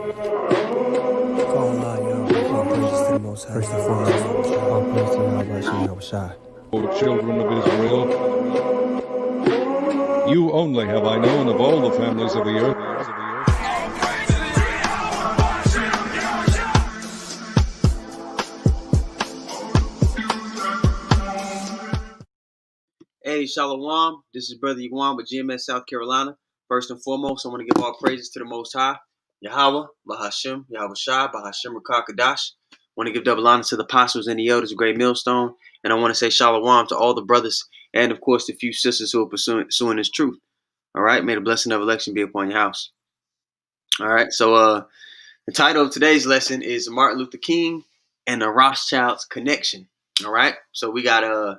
Call Allah, all praises to the Most High. First and foremost, all praise to Yahweh Hashem Yahushua. O children of Israel, you only have I known of all the families of the earth. Hey, Shalom. This is Brother Yuan with GMS South Carolina. First and foremost, I want to give all praises to the Most High, Yahweh, Bahashem, Yahushua, Bahashem Rakakadash. I want to give double honor to the apostles and the elders of Great Millstone. And I want to say Shalom to all the brothers and, of course, the few sisters who are pursuing this truth. All right. May the blessing of election be upon your house. All right. So the title of today's lesson is Martin Luther King and the Rothschilds Connection. All right. So we got I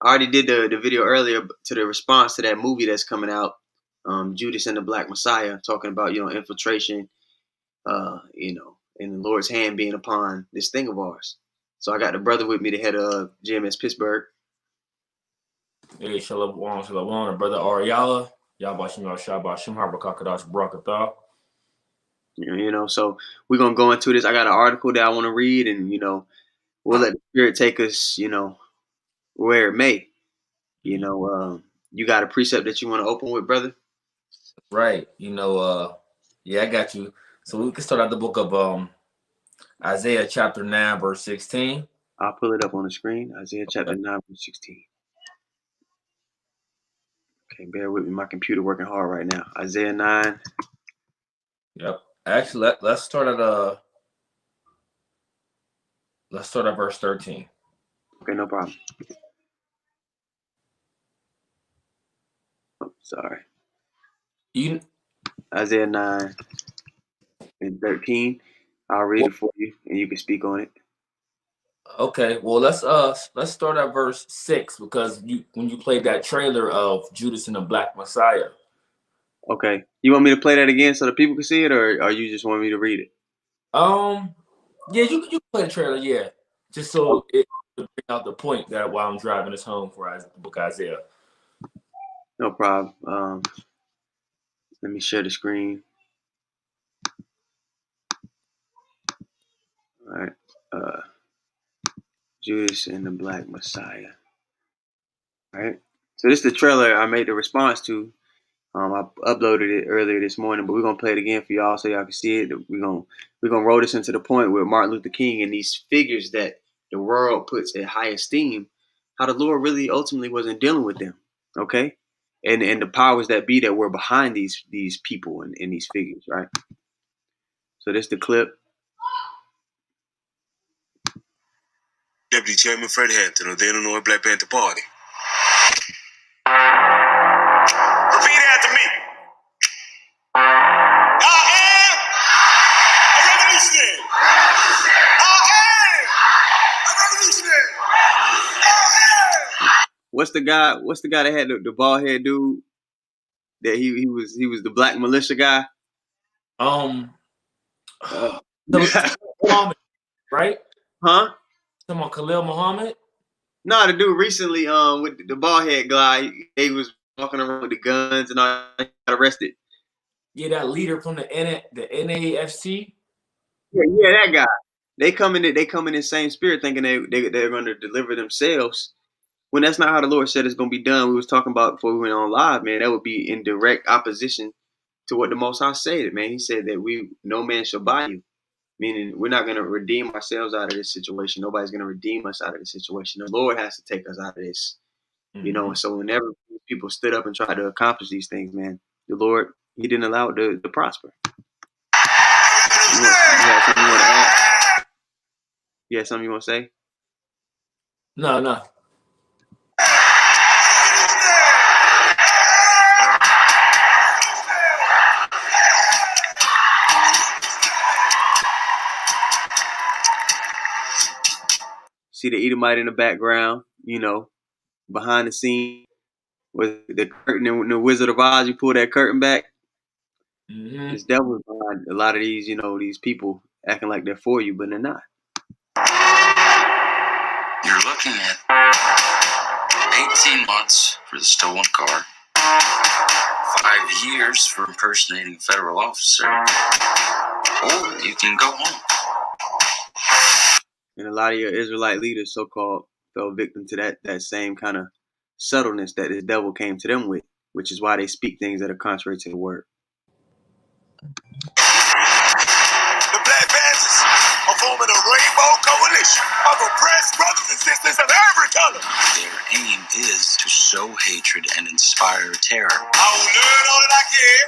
already did the video earlier to the response to that movie that's coming out, Judas and the Black Messiah, talking about, infiltration, and the Lord's hand being upon this thing of ours. So I got the brother with me, the head of GMS Pittsburgh. Hey, shalom, the brother Ariala, Yabashim Shabashim Harbakakadash Brakatha. So we're gonna go into this. I got an article that I want to read, and we'll let the Spirit take us, where it may. You got a precept that you want to open with, brother? Right. Yeah, I got you. So we can start out the book of Isaiah chapter 9, verse 16. I'll pull it up on the screen. Isaiah chapter 9, verse 16. Okay, bear with me. My computer working hard right now. Isaiah 9. Yep. Actually, let's start at verse 13. Okay, no problem. Oh, sorry. Isaiah 9 and 13. I'll read it for you, and you can speak on it. Okay. Well, let's start at verse 6 because when you played that trailer of Judas and the Black Messiah. Okay. You want me to play that again so the people can see it, or you just want me to read it? Yeah, you can play the trailer, yeah. Just so it bring out the point that while I'm driving this home for the book of Isaiah. No problem. Let me share the screen. All right. Judas and the Black Messiah. All right. So this is the trailer I made the response to. I uploaded it earlier this morning, but we're gonna play it again for y'all so y'all can see it. We're gonna roll this into the point where Martin Luther King and these figures that the world puts at high esteem, how the Lord really ultimately wasn't dealing with them. Okay? And the powers that be that were behind these people and these figures, right? So this is the clip. Deputy Chairman Fred Hampton of the Illinois Black Panther Party. Repeat after me. I am a revolutionary. I am a revolutionary. I am. What's the guy that had the bald head dude? That he was the black militia guy. Muhammad, right? Huh? Someone Khalil Muhammad? No, the dude recently with the bald head guy, he was walking around with the guns and all, got arrested. Yeah, that leader from the NAFC. Yeah, that guy. They come in the same spirit, thinking they're going to deliver themselves. When that's not how the Lord said it's going to be done. We was talking about before we went on live, man. That would be in direct opposition to what the Most High said, man. He said that no man shall buy you, meaning we're not going to redeem ourselves out of this situation. Nobody's going to redeem us out of this situation. The Lord has to take us out of this, And so whenever people stood up and tried to accomplish these things, man, the Lord, He didn't allow it to prosper. You have something you want to add? You have something you want to say? No. See the Edomite in the background, behind the scene with the curtain and the Wizard of Oz. You pull that curtain back. Mm-hmm. It's definitely behind a lot of these, these people acting like they're for you, but they're not. You're looking at 18 months for the stolen car, 5 years for impersonating a federal officer, or you can go home. And a lot of your Israelite leaders, so-called, fell victim to that same kind of subtleness that this devil came to them with, which is why they speak things that are contrary to the word. The Black Panthers are forming a rainbow coalition of oppressed brothers and sisters of every color. Their aim is to sow hatred and inspire terror. I will learn all that I can.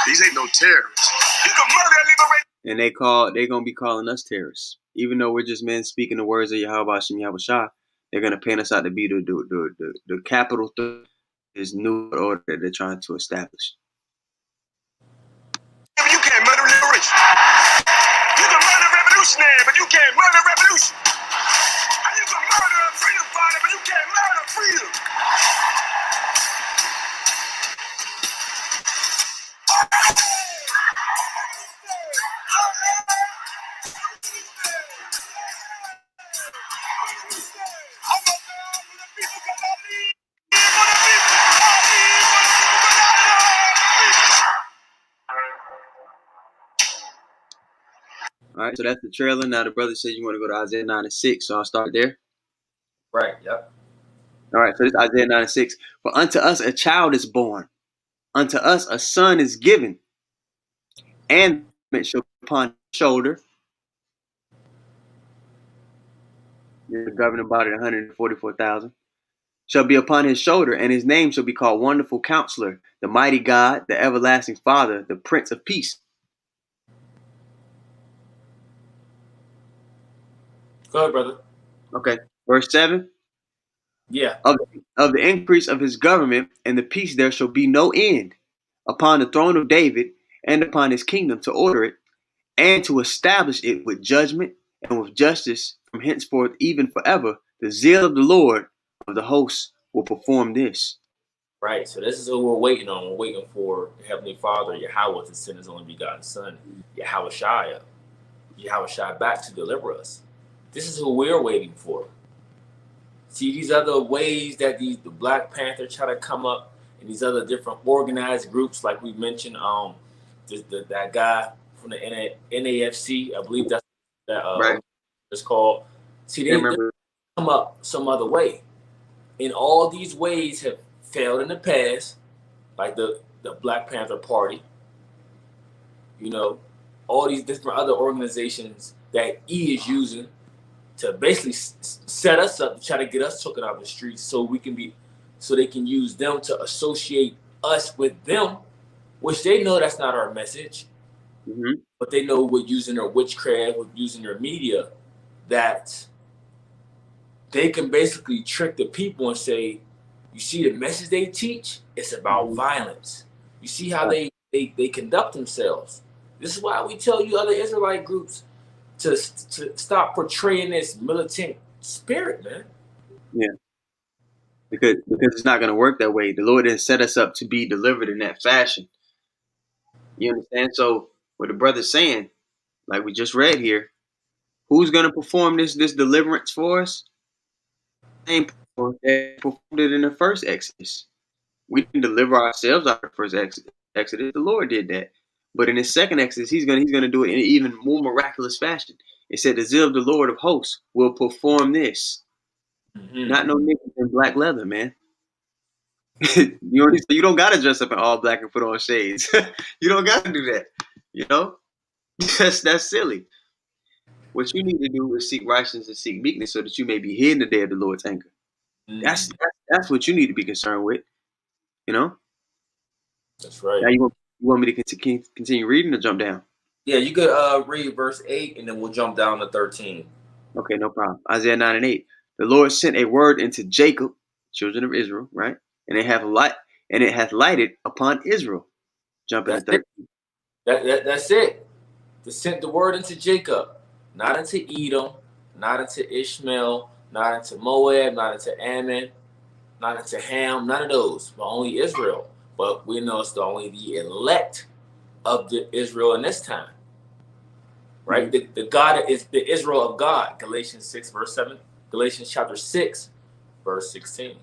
These ain't no terrorists. You can murder and liberate. And they're gonna be calling us terrorists, even though we're just men speaking the words of Yahweh Hashem Yahweh Shah. They're gonna paint us out to be the capital threat, this new order that they're trying to establish. You can't murder liberation. You can murder revolutionary, but you can't murder revolution. And you can murder a freedom fighter, but you can't murder freedom. All right, so that's the trailer. Now the brother says you want to go to Isaiah 9 and 6, so I'll start there. Right. Yep. All right, so this is Isaiah 9 and 6. For unto us a child is born, unto us a son is given, and it shall be upon his shoulder. The governing body, 144,000. Shall be upon his shoulder, and his name shall be called Wonderful Counselor, the Mighty God, the Everlasting Father, the Prince of Peace. Go ahead, brother. Okay, verse 7. Yeah. Of the increase of his government and the peace there shall be no end upon the throne of David and upon his kingdom, to order it and to establish it with judgment and with justice from henceforth even forever. The zeal of the Lord of the hosts will perform this. Right. So this is what we're waiting on. We're waiting for Heavenly Father, Yahweh, to send his only begotten Son, Yahweh Shai back to deliver us. This is who we're waiting for. See, these other ways that the Black Panther try to come up, and these other different organized groups, like we mentioned, that guy from the NAFC, I believe that's that Right. it's called. See, they come up some other way, and all these ways have failed in the past, like the Black Panther Party. You know, all these different other organizations that E is using to basically set us up to try to get us taken out of the streets, so they can use them to associate us with them, which they know that's not our message. Mm-hmm. But they know with using their witchcraft, with using their media, that they can basically trick the people and say, you see the message they teach, it's about violence. You see how they conduct themselves. This is why we tell you other Israelite groups to stop portraying this militant spirit, man. Yeah. Because it's not going to work that way. The Lord didn't set us up to be delivered in that fashion. You understand? So what the brother's saying, like we just read here, who's going to perform this deliverance for us? Same people that performed it in the first Exodus. We didn't deliver ourselves out of the first Exodus. The Lord did that. But in his second Exodus, he's gonna do it in an even more miraculous fashion. It said the zeal of the Lord of hosts will perform this. Mm-hmm. Not no niggas in black leather, man. You don't gotta dress up in all black and put on shades. You don't gotta do that. You know? That's silly. What you need to do is seek righteousness and seek meekness, so that you may be hid in the day of the Lord's anger. Mm-hmm. That's what you need to be concerned with. You know? That's right. Now you want me to continue reading or jump down? Yeah, you could read verse 8 and then we'll jump down to 13. Okay, no problem. Isaiah 9 and 8. The Lord sent a word into Jacob, children of Israel, right? And it hath lighted upon Israel. Jump into 13. That's it. They sent the word into Jacob, not into Edom, not into Ishmael, not into Moab, not into Ammon, not into Ham, none of those, but only Israel. But we know it's only the elect of the Israel in this time, right? Mm-hmm. The God is the Israel of God. Galatians 6 verse 7. Galatians chapter 6 verse 16.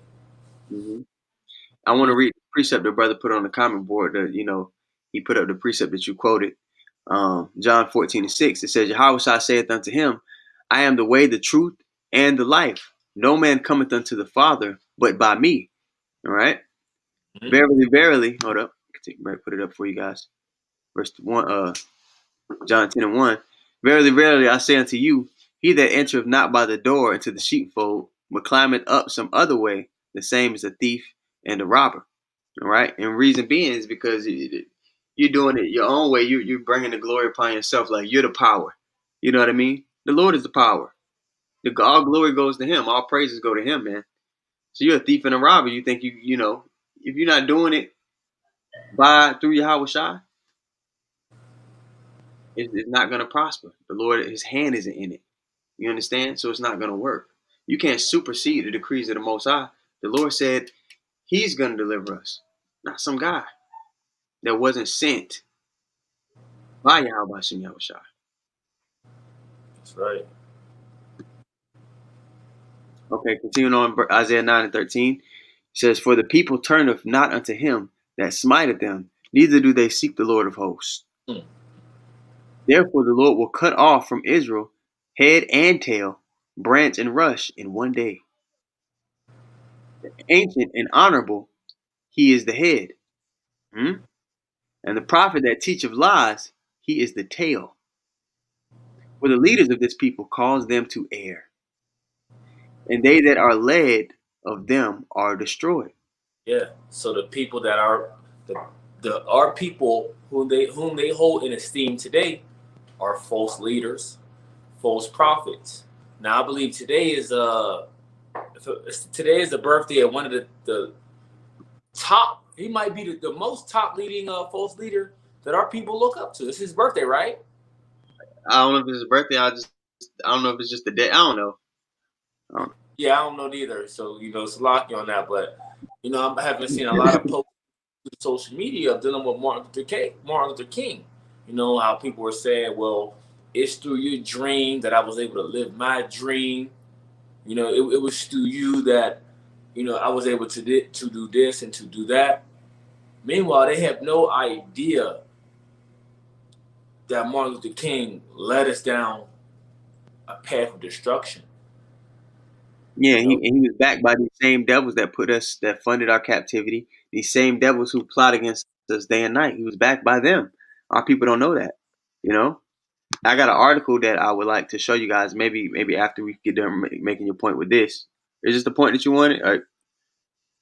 Mm-hmm. I want to read the precept the brother put on the comment board. He put up the precept that you quoted. John 14:6. It says, Yahweh saith unto him, I am the way, the truth, and the life. No man cometh unto the Father but by me. All right. Mhm. Verily, verily. Hold up. Put it up for you guys. Verse 1, John 10:1. Verily, verily, I say unto you, he that entereth not by the door into the sheepfold, but climbeth up some other way, the same is a thief and a robber. All right. And reason being is because you're doing it your own way. You're bringing the glory upon yourself, like you're the power. You know what I mean? The Lord is the power. All glory goes to him. All praises go to him, man. So you're a thief and a robber. You think you know, if you're not doing it through Yahweh Shai, it's not going to prosper. The Lord, his hand isn't in it. You understand? So it's not going to work. You can't supersede the decrees of the Most High. The Lord said he's going to deliver us, not some guy that wasn't sent by Yahweh Hashem Yahweh Shai. That's right. Okay, continuing on, Isaiah 9:13. It says, For the people turneth not unto him that smiteth them, neither do they seek the Lord of hosts. Mm. Therefore the Lord will cut off from Israel head and tail, branch and rush in one day. Ancient and honorable, he is the head. And the prophet that teacheth lies, he is the tail. For the leaders of this people cause them to err, and they that are led of them are destroyed. Yeah. So the people that are our people whom they hold in esteem today are false leaders, false prophets. Now I believe today is the birthday of one of the top. He might be the most top leading false leader that our people look up to. It's his birthday, right? I don't know if it's his birthday. I don't know if it's just the day. I don't know. Yeah, I don't know neither. So it's lucky on that. But I haven't seen a lot of posts on social media of dealing with Martin Luther King. You know how people were saying, "Well, it's through your dream that I was able to live my dream." It was through you that I was able to do this and to do that. Meanwhile, they have no idea that Martin Luther King led us down a path of destruction. Yeah, he was backed by these same devils that funded our captivity. These same devils who plot against us day and night. He was backed by them. Our people don't know that. You know, I got an article that I would like to show you guys. Maybe after we get done making your point with this. Is this the point that you wanted? All right,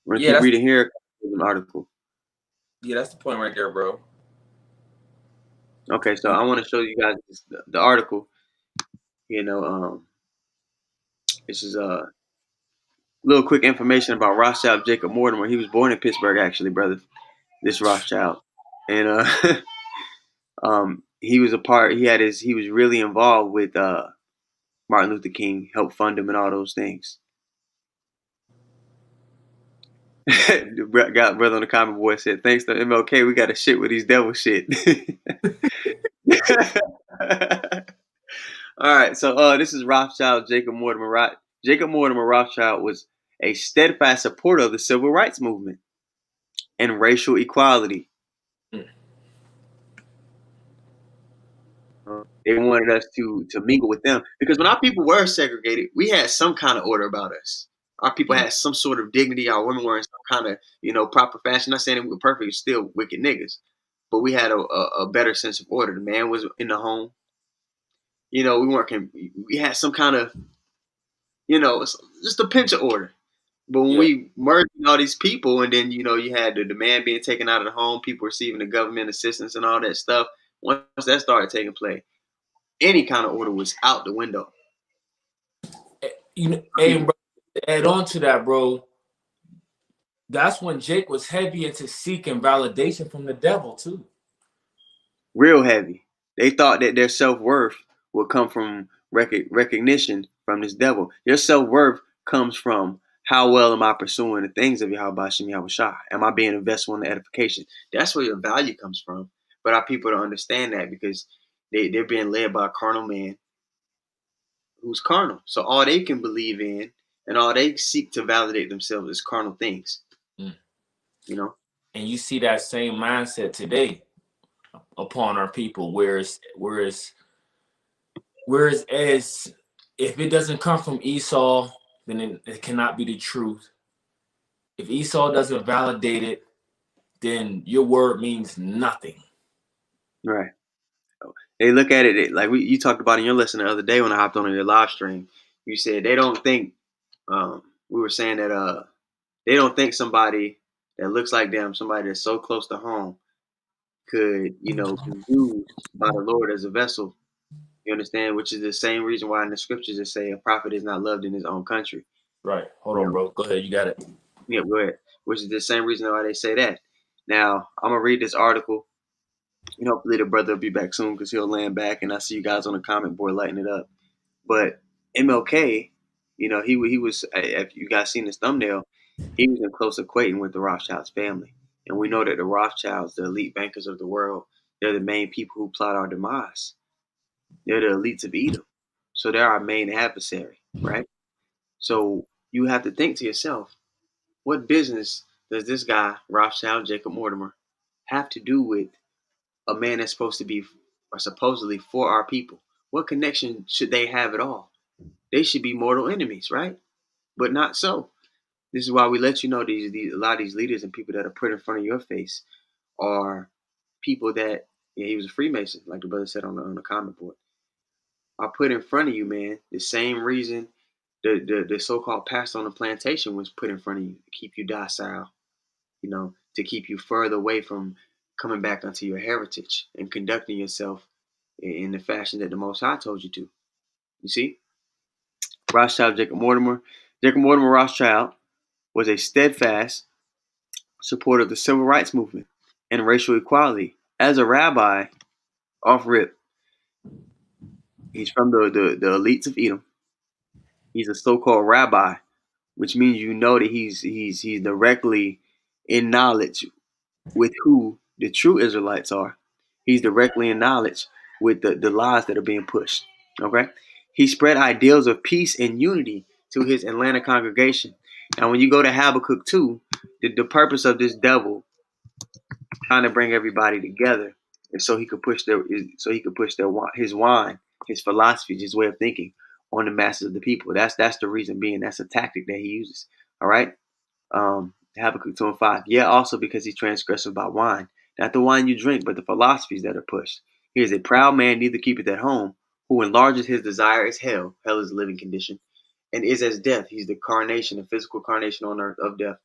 we're gonna keep reading here. An article. Yeah, that's the point right there, bro. Okay, so I want to show you guys the article. This is a little quick information about Rothschild Jacob Mortimer. He was born in Pittsburgh, actually, brother. This Rothschild, and he was he was really involved with Martin Luther King, helped fund him and all those things. Got brother on the comment board said, thanks to MLK, we got to shit with these devil shit. All right, so this is Rothschild Jacob Mortimer. Jacob Mortimer Rothschild was a steadfast supporter of the civil rights movement and racial equality. They wanted us to mingle with them because when our people were segregated, we had some kind of order about us. Our people had some sort of dignity. Our women were in some kind of proper fashion. Not saying that we were perfect, still wicked niggas, but we had a better sense of order. The man was in the home. We weren't. We had some kind of just a pinch of order. But when we merged all these people, and then you had the man being taken out of the home, people receiving the government assistance and all that stuff. Once that started taking place, any kind of order was out the window. And bro, to add on to that, bro, that's when Jake was heavy into seeking validation from the devil too. Real heavy. They thought that their self-worth would come from recognition from this devil. Your self-worth comes from how well am I pursuing the things of Yahweh Hashem Yahweh Shai? Am I being invested in the edification? That's where your value comes from. But our people don't understand that because they're being led by a carnal man who's carnal. So all they can believe in and all they seek to validate themselves is carnal things. And you see that same mindset today upon our people. Whereas as if it doesn't come from Esau, then it cannot be the truth. If Esau doesn't validate it, then your word means nothing. Right. They look at it like you talked about in your lesson the other day when I hopped on your live stream. You said they don't think. We were saying that they don't think somebody that looks like them, somebody that's so close to home, could be used by the Lord as a vessel. You understand? Which is the same reason why in the scriptures it say a prophet is not loved in his own country. Right. Hold on, bro. Go ahead. You got it. Yeah, go ahead. Which is the same reason why they say that. Now I'm gonna read this article. Hopefully the brother will be back soon because he'll land back, and I see you guys on the comment board lighting it up. But MLK, he was. If you guys seen his thumbnail, he was in close acquaintance with the Rothschilds family, and we know that the Rothschilds, the elite bankers of the world, they're the main people who plot our demise. They're the elites of Edom, so they're our main adversary, right? So you have to think to yourself, what business does this guy Rothschild Jacob Mortimer have to do with a man that's supposed to be or supposedly for our people? What connection should they have at all? They should be mortal enemies, right? But not so. This is why we let you know these a lot of these leaders and people that are put in front of your face are people that he was a Freemason, like the brother said on the comment board. Are put in front of you, man. The same reason the so-called pastor on the plantation was put in front of you to keep you docile, to keep you further away from coming back unto your heritage and conducting yourself in the fashion that the Most High told you to. You see? Rothschild Jacob Mortimer. Jacob Mortimer Rothschild was a steadfast supporter of the civil rights movement and racial equality. As a rabbi, off rip, he's from the elites of Edom. He's a so-called rabbi, which means that he's directly in knowledge with who the true Israelites are. He's directly in knowledge with the lies that are being pushed. Okay? He spread ideals of peace and unity to his Atlanta congregation. Now, when you go to Habakkuk 2, the purpose of this devil trying to bring everybody together is so he could push his wine, his philosophy, his way of thinking on the masses of the people. That's the reason being. That's a tactic that he uses. All right? Habakkuk 2 and 5. Yeah, also because he transgressed by wine. Not the wine you drink, but the philosophies that are pushed. He is a proud man, neither keepeth at home, who enlarges his desire as hell. Hell is a living condition. And is as death. He's the carnation, the physical carnation on earth of death.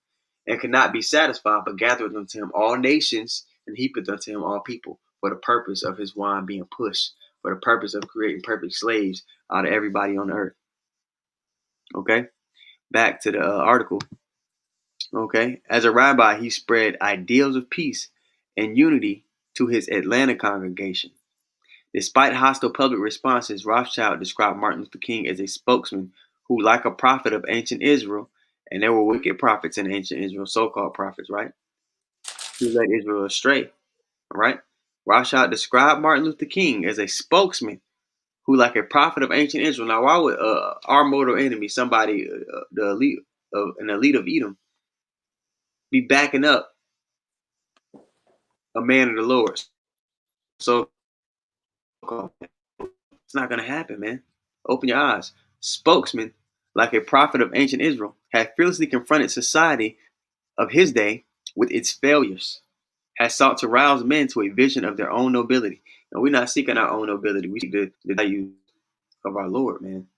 And cannot be satisfied, but gathereth unto him all nations, and heapeth unto him all people, for the purpose of his wine being pushed, for the purpose of creating perfect slaves out of everybody on earth. Okay? Back to the article. Okay. As a rabbi, he spread ideals of peace and unity to his Atlanta congregation. Despite hostile public responses, Rothschild described Martin Luther King as a spokesman who, like a prophet of ancient Israel, and there were wicked prophets in ancient Israel, so-called prophets, right? Who led Israel astray, right? Rothschild described Martin Luther King as a spokesman who, like a prophet of ancient Israel. Now, why would our mortal enemy, somebody, an elite of Edom, be backing up a man of the Lord? So it's not going to happen, man. Open your eyes. Spokesman, like a prophet of ancient Israel, had fearlessly confronted society of his day with its failures, has sought to rouse men to a vision of their own nobility. And we're not seeking our own nobility. We seek the value of our Lord, man.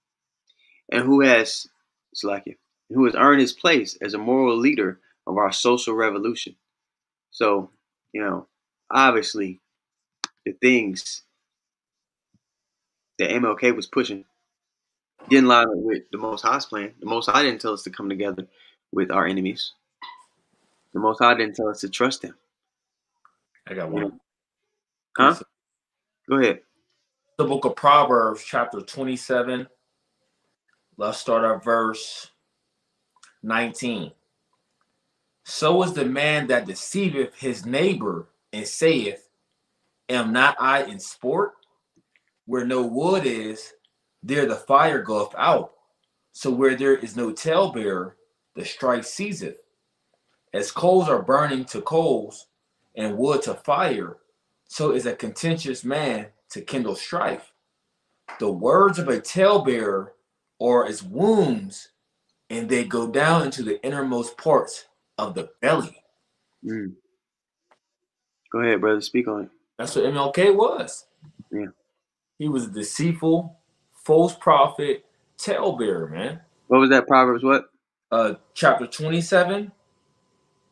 And who has earned his place as a moral leader of our social revolution. So, obviously, the things that MLK was pushing didn't line up with the Most High's plan. The Most High didn't tell us to come together with our enemies. The Most High didn't tell us to trust him. I got one. Huh? Go ahead. The book of Proverbs, chapter 27. Let's start at verse 19. So is the man that deceiveth his neighbor and saith, am not I in sport? Where no wood is, there the fire goeth out. So where there is no talebearer, the strife ceaseth. As coals are burning to coals, and wood to fire, So is a contentious man to kindle strife. The words of a talebearer are as wounds, and they go down into the innermost parts of the belly. Mm. Go ahead, brother. Speak on it. That's what MLK was. Yeah. He was a deceitful, false prophet, talebearer, man. What was that? Proverbs what? Chapter 27,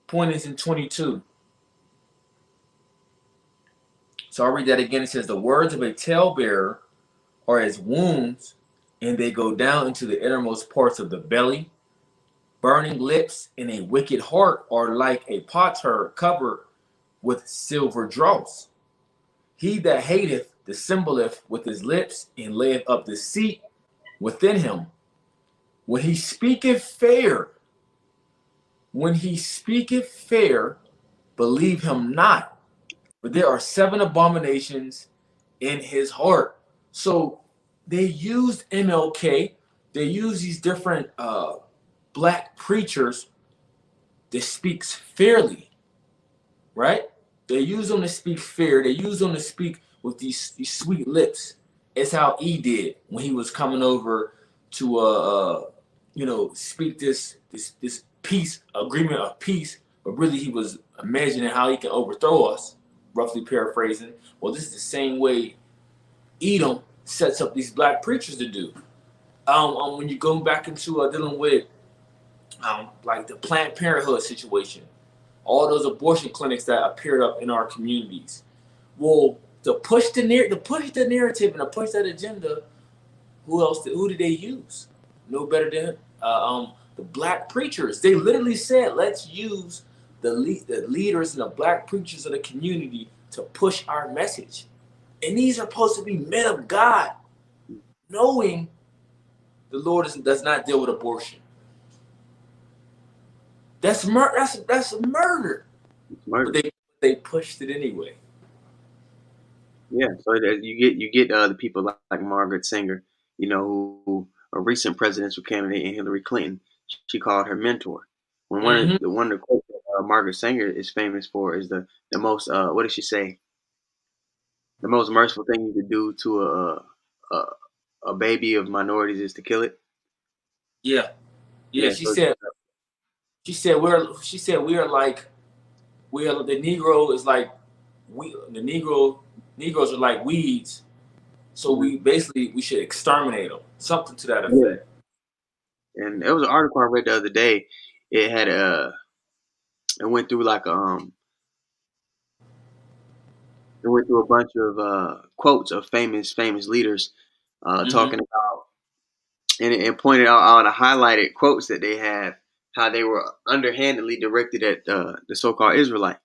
pointers in 22. So I'll read that again. It says, the words of a talebearer are as wounds, and they go down into the innermost parts of the belly. Burning lips and a wicked heart are like a potsherd covered with silver dross. He that hateth dissembleth with his lips, and layeth up deceit within him. When he speaketh fair, believe him not. But there are 7 abominations in his heart. So they used MLK. They used these different black preachers that speaks fairly, right? They use them to speak fair. They use them to speak with these sweet lips. It's how E did when he was coming over to speak this peace agreement of peace, but really he was imagining how he can overthrow us. Roughly paraphrasing. Well, this is the same way Edom sets up these black preachers to do. When you go back into dealing with like the Planned Parenthood situation, all those abortion clinics that appeared up in our communities. Well, to push the narrative and to push that agenda, who did they use? No better than the black preachers. They literally said, let's use the leaders and the black preachers of the community to push our message. And these are supposed to be men of God, knowing the Lord does not deal with abortion. That's murder. That's murder. But they pushed it anyway. Yeah, so you get the people like Margaret Sanger, who a recent presidential candidate, and Hillary Clinton, she called her mentor. When one of the quotes that Margaret Sanger is famous for is the most what did she say? The most merciful thing you could do to a baby of minorities is to kill it. Yeah. She So said we are like the Negro is like Negroes are like weeds. So we should exterminate them. Something to that effect. Yeah. And there was an article I read the other day. It had it went through like it went through a bunch of quotes of famous leaders talking about and pointed out all the highlighted quotes that they have, how they were underhandedly directed at the so-called Israelite,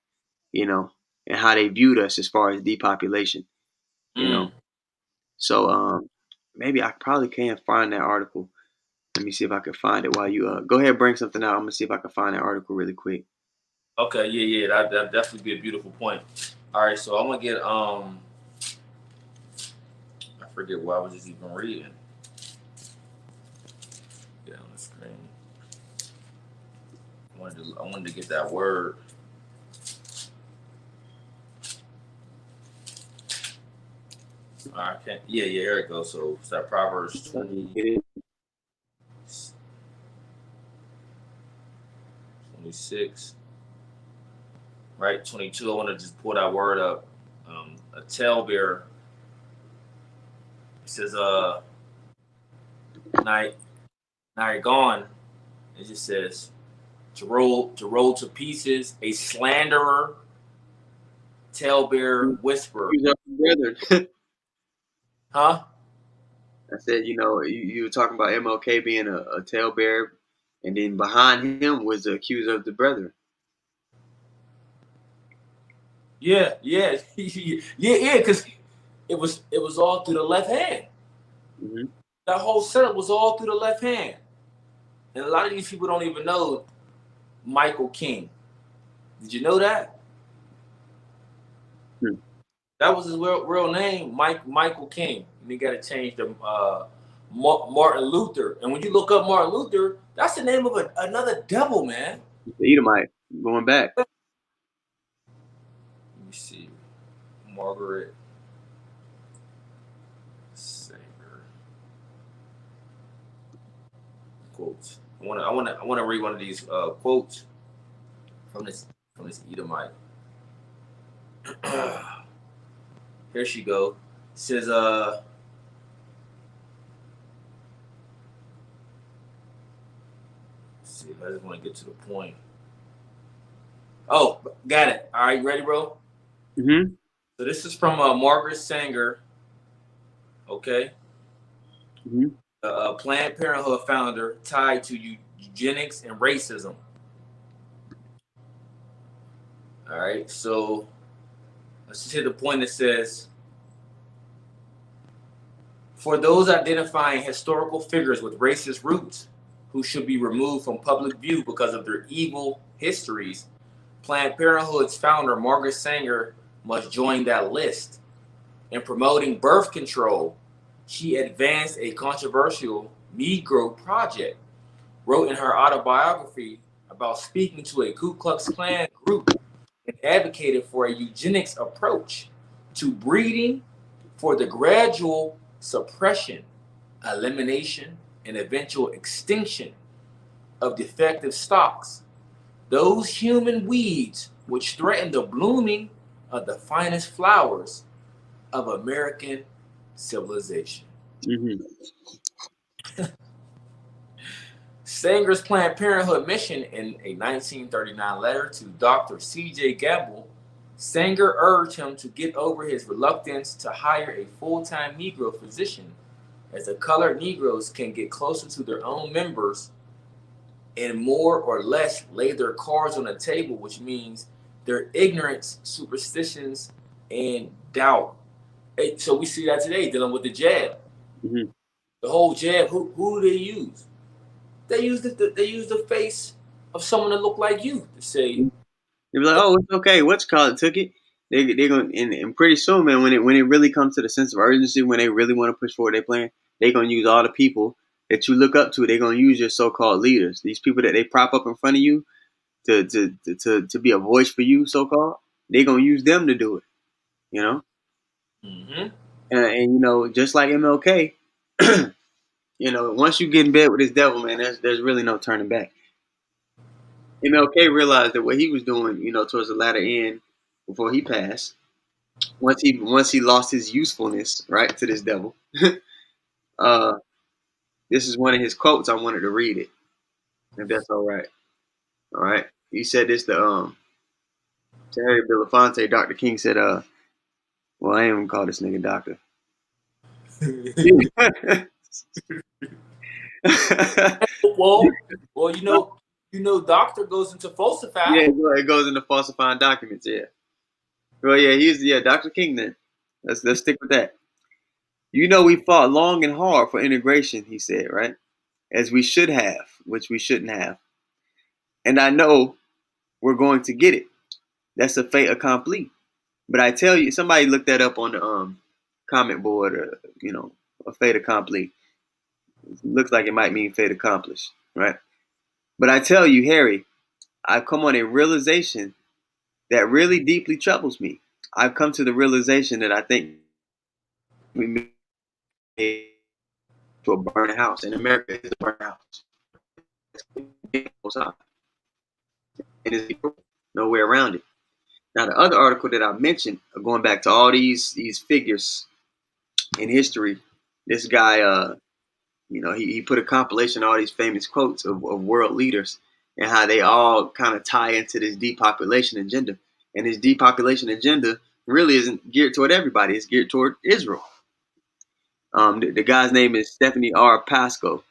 and how they viewed us as far as depopulation, So maybe I probably can find that article. Let me see if I can find it while you go ahead and bring something out. I'm gonna see if I can find that article really quick. Okay, yeah, that definitely be a beautiful point. All right, so I'm gonna get I forget what I was just even reading. Get on the screen. I wanted to get that word. All right, here it goes. So it's that Proverbs 26. Right, 22. I want to just pull that word up. A talebearer. It says, now you're gone. It just says, to roll to pieces, a slanderer, talebearer, whisperer. Huh? I said, you were talking about MLK being a talebearer, and then behind him was the accuser of the brethren. Yeah, because it was all through the left hand. Mm-hmm. That whole setup was all through the left hand, and a lot of these people don't even know Michael King. Did you know that? That was his real name, Michael King. And he got to change the Martin Luther. And when you look up Martin Luther, that's the name of another devil, man. The Edomite, going back. Let me see. Margaret Sanger quotes. I want to read one of these quotes from this Edomite. Here she go. It says let's see, I just want to get to the point. Oh, got it. All right, ready, bro? Mm-hmm. So this is from Margaret Sanger. Okay. Mm-hmm. Planned Parenthood founder tied to eugenics and racism. All right, so let's just hit the point that says, for those identifying historical figures with racist roots who should be removed from public view because of their evil histories, Planned Parenthood's founder, Margaret Sanger, must join that list. In promoting birth control, she advanced a controversial Negro project, wrote in her autobiography about speaking to a Ku Klux Klan group, and advocated for a eugenics approach to breeding for the gradual suppression, elimination, and eventual extinction of defective stocks, those human weeds which threaten the blooming of the finest flowers of American civilization. Mm-hmm. Sanger's Planned Parenthood mission in a 1939 letter to Dr. C.J. Gamble, Sanger urged him to get over his reluctance to hire a full-time Negro physician, as the colored Negroes can get closer to their own members and more or less lay their cards on the table, which means their ignorance, superstitions, and doubt. So we see that today dealing with the jab. Mm-hmm. The whole jab, who do they use? They use the face of someone that look like you to say. They be like, "Oh, it's okay. What's called took it." They're gonna and pretty soon, man. When it really comes to the sense of urgency, when they really want to push forward their plan, they're gonna use all the people that you look up to. They're gonna use your so-called leaders. These people that they prop up in front of you to be a voice for you, so-called. They're gonna use them to do it. You know, Mm-hmm. and you know, just like MLK. You know, once you get in bed with this devil, man, there's really no turning back. MLK realized that what he was doing, you know, towards the latter end, before he passed, once he lost his usefulness, right, to this devil. uh, this is one of his quotes. I wanted to read it, if that's all right. All right. He said this to Harry Belafonte. Dr. King said, well, I ain't even call this nigga doctor. well, you know, doctor goes into falsified. Yeah, it goes into falsifying documents. Yeah. Well, yeah, Dr. King. Then let's stick with that. You know, we fought long and hard for integration, he said, right? As we should have, which we shouldn't have. And I know we're going to get it. That's a fait accompli. But I tell you, somebody looked that up on the comment board, or you know, a fait accompli. It looks like it might mean fait accomplished, right? But I tell you, Harry, I've come on a realization that really deeply troubles me. I've come to the realization that I think we made to a burning house, and America is a burning house. And there's no way around it. Now, the other article that I mentioned, going back to all these figures in history, this guy, you know, he put a compilation of all these famous quotes of world leaders and how they all kind of tie into this depopulation agenda. And this depopulation agenda really isn't geared toward everybody; it's geared toward Israel. The guy's name is Stephanie R. Pasco.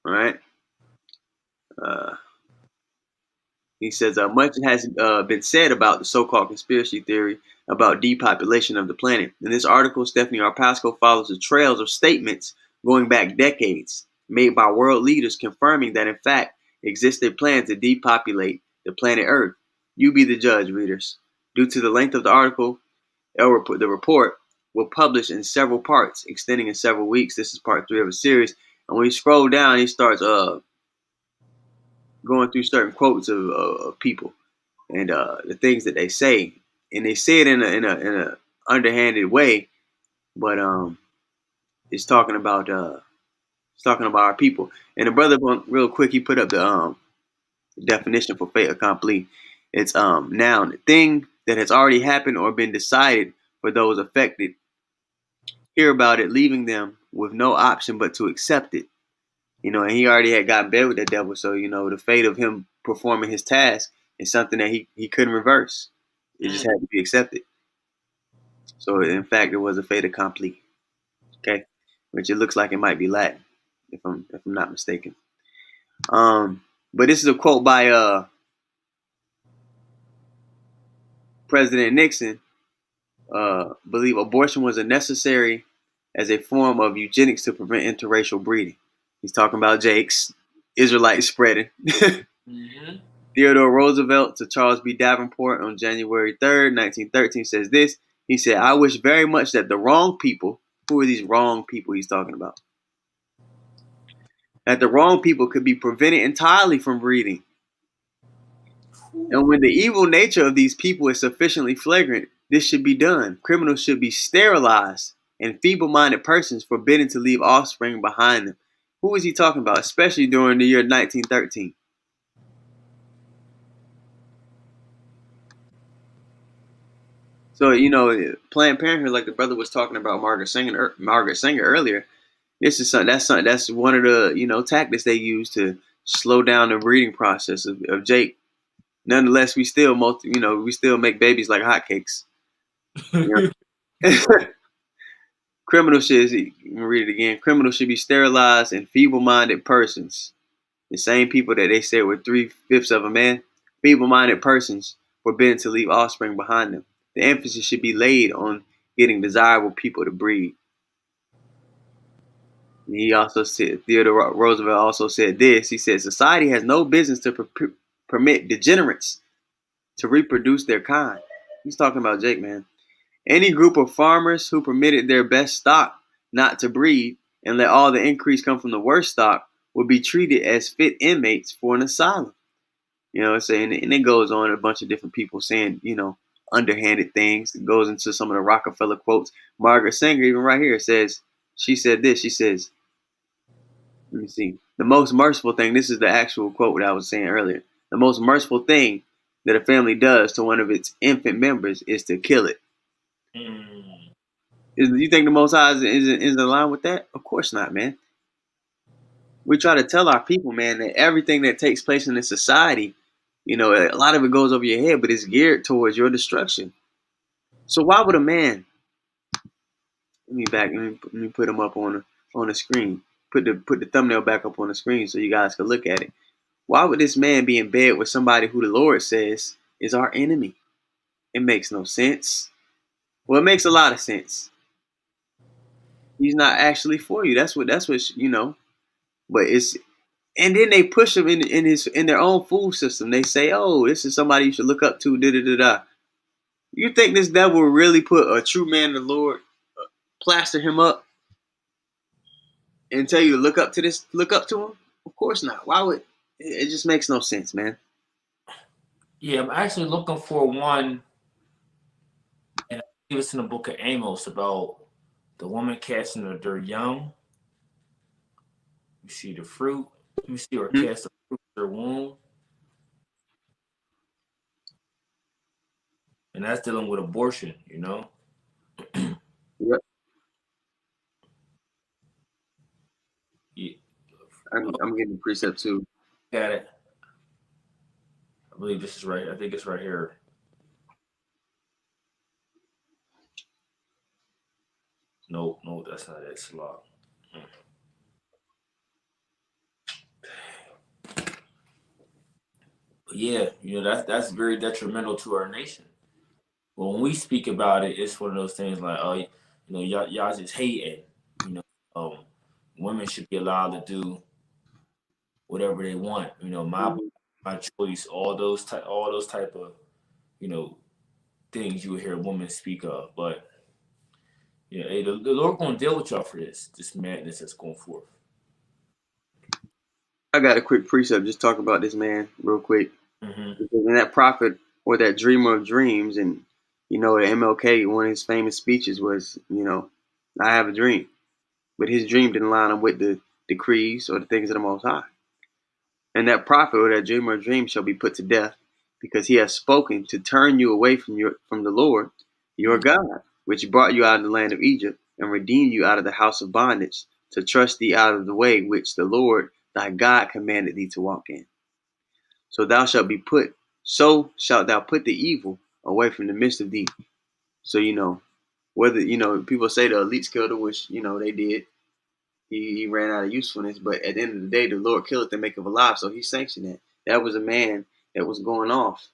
All right. He says, much has been said about the so-called conspiracy theory about depopulation of the planet. In this article, Stephanie R. Pasco follows the trails of statements going back decades made by world leaders confirming that, in fact, existed plans to depopulate the planet Earth. You be the judge, readers. Due to the length of the article, the report will publish in several parts, extending in several weeks. This is part 3 of a series. And when you scroll down, he starts going through certain quotes of people and the things that they say, and they say it in underhanded way, but it's talking about our people. And the brother, real quick, he put up the definition for fait accompli. It's noun, the thing that has already happened or been decided for those affected. Hear about it, leaving them with no option but to accept it. And he already had got in bed with that devil, so the fate of him performing his task is something that he couldn't reverse. It just had to be accepted. So in fact, it was a fait accompli. Okay, which it looks like it might be Latin, if I'm not mistaken. But this is a quote by President Nixon. Believe abortion was a necessary as a form of eugenics to prevent interracial breeding. He's talking about Jake's Israelite spreading. Mm-hmm. Theodore Roosevelt to Charles B. Davenport on January 3rd, 1913 says this. He said, I wish very much that the wrong people, who are these wrong people he's talking about? That the wrong people could be prevented entirely from breeding. And when the evil nature of these people is sufficiently flagrant, this should be done. Criminals should be sterilized and feeble-minded persons forbidden to leave offspring behind them. Who is he talking about, especially during the year 1913? So, Planned Parenthood, like the brother was talking about Margaret Sanger earlier, that's one of the, tactics they use to slow down the breeding process of Jake. Nonetheless, we still make babies like hotcakes. Criminals should, let me read it again. Criminals should be sterilized and feeble-minded persons. The same people that they said were 3/5 of a man, feeble-minded persons forbidden to leave offspring behind them. The emphasis should be laid on getting desirable people to breed. He also said, Theodore Roosevelt also said this. He said, society has no business to permit degenerates to reproduce their kind. He's talking about Jake, man. Any group of farmers who permitted their best stock not to breed and let all the increase come from the worst stock would be treated as fit inmates for an asylum. And it goes on a bunch of different people saying, underhanded things. It goes into some of the Rockefeller quotes. Margaret Sanger, even right here, she said this. She says, let me see. The most merciful thing, this is the actual quote that I was saying earlier. The most merciful thing that a family does to one of its infant members is to kill it. You think the Most High is in line with that? Of course not, man. We try to tell our people, man, that everything that takes place in this society, a lot of it goes over your head, but it's geared towards your destruction. So why would a man? Let me put him up on the screen. Put the thumbnail back up on the screen so you guys can look at it. Why would this man be in bed with somebody who the Lord says is our enemy? It makes no sense. Well, it makes a lot of sense. He's not actually for you. That's what But it's and then they push him in their own fool system. They say, "Oh, this is somebody you should look up to." Da da da da. You think this devil will really put a true man of the Lord, plaster him up, and tell you to look up to him? Of course not. Why would it just makes no sense, man. Yeah, I'm actually looking for one, and I believe it's in the book of Amos about the woman casting their young. You see the fruit. You see her cast the fruit of their womb. And that's dealing with abortion, Yep. Yeah. I'm getting the precept too. Got it. I believe this is right. I think it's right here. No, that's not it. Slot. But yeah, that's very detrimental to our nation. But when we speak about it, it's one of those things like, oh, y'all just hating. Women should be allowed to do whatever they want. My choice. All those type of things you would hear a woman speak of. But hey, the Lord gonna deal with y'all for this madness that's going forth. I got a quick precept. Just talk about this man real quick. Mm-hmm. And that prophet or that dreamer of dreams, and You know, MLK, one of his famous speeches was, I have a dream. But his dream didn't line up with the decrees or the things of the Most High. And that prophet or that dreamer of dreams shall be put to death, because he has spoken to turn you away from the Lord, your God, which brought you out of the land of Egypt and redeemed you out of the house of bondage, to trust thee out of the way which the Lord thy God commanded thee to walk in. So shalt thou put the evil away from the midst of thee. So, whether, people say the elites killed her, which, they did. He ran out of usefulness, but at the end of the day, the Lord killeth and maketh alive, so he sanctioned that. That was a man that was going off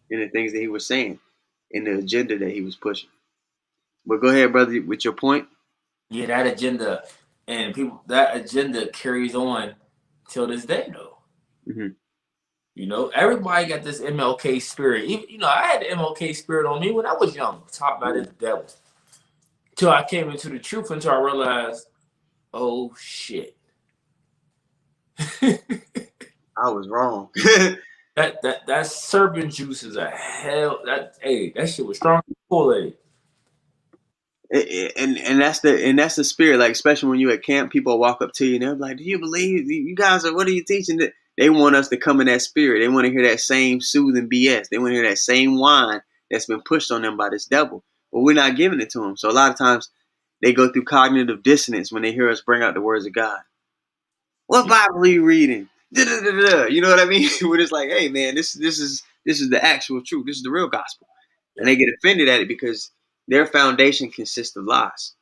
in the things that he was saying, in the agenda that he was pushing. But go ahead, brother, with your point. Yeah, that agenda, and that agenda carries on till this day, though. Mm-hmm. Everybody got this MLK spirit. Even, I had the MLK spirit on me when I was young, taught by this devil. Till I came into the truth, until I realized, oh shit. I was wrong. that serpent juice is a hell. That shit was strong as Kool-Aid. And that's the spirit. Like, especially when you at camp, people walk up to you and they're like, "Do you believe you guys are? What are you teaching?" They want us to come in that spirit. They want to hear that same soothing BS. They want to hear that same wine that's been pushed on them by this devil. But we're not giving it to them. So a lot of times they go through cognitive dissonance when they hear us bring out the words of God. What Bible are you reading? Da-da-da-da. You know what I mean? We're just like, hey man, this is the actual truth. This is the real gospel. And they get offended at it because their foundation consists of lies.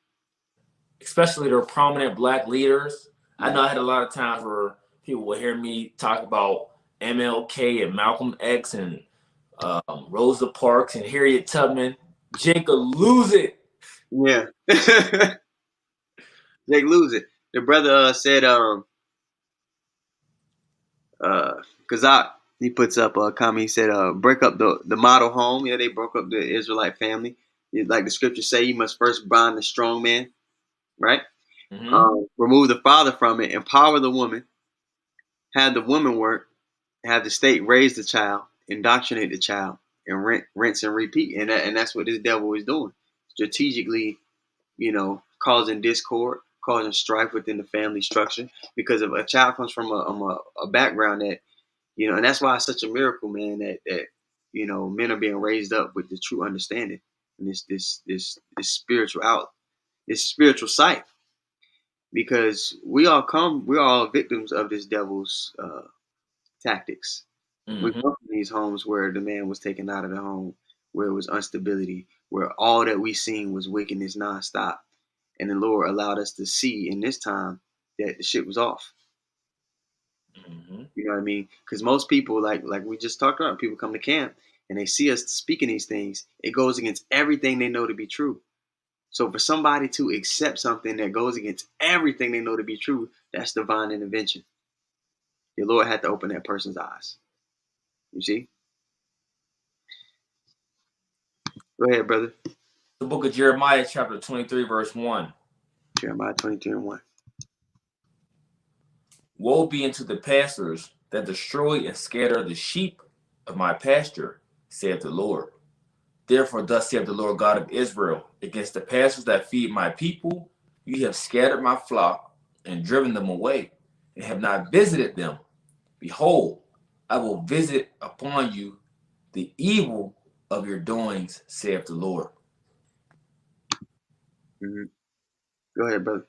Especially their prominent black leaders. I know I had a lot of times where people would hear me talk about MLK and Malcolm X and Rosa Parks and Harriet Tubman. Jake will lose it. Yeah. Jake lose it. The brother said, Kazak, he puts up a comment. He said, break up the model home. Yeah, they broke up the Israelite family. Like the scriptures say, you must first bind the strong man, right? Mm-hmm. Remove the father from it, empower the woman, have the woman work, have the state raise the child, indoctrinate the child, and rinse and repeat. And that's what this devil is doing. Strategically, causing discord, causing strife within the family structure. Because if a child comes from a background that, and that's why it's such a miracle, man, that men are being raised up with the true understanding and this spiritual sight. Because we're all victims of this devil's tactics. We Mm-hmm. come from these homes where the man was taken out of the home, where it was instability, where all that we seen was wickedness nonstop. And the Lord allowed us to see in this time that the shit was off. Mm-hmm. You know what I mean? Because most people, like we just talked about, people come to camp and they see us speaking these things. It goes against everything they know to be true. So for somebody to accept something that goes against everything they know to be true, that's divine intervention. The Lord had to open that person's eyes. You see? Go ahead, brother. The book of Jeremiah, chapter 23, verse 1. Jeremiah 22:1. Woe be unto the pastors that destroy and scatter the sheep of my pasture, saith the Lord. Therefore, thus saith the Lord God of Israel, against the pastors that feed my people, you have scattered my flock and driven them away, and have not visited them. Behold, I will visit upon you the evil of your doings, saith the Lord. Mm-hmm. Go ahead, brother.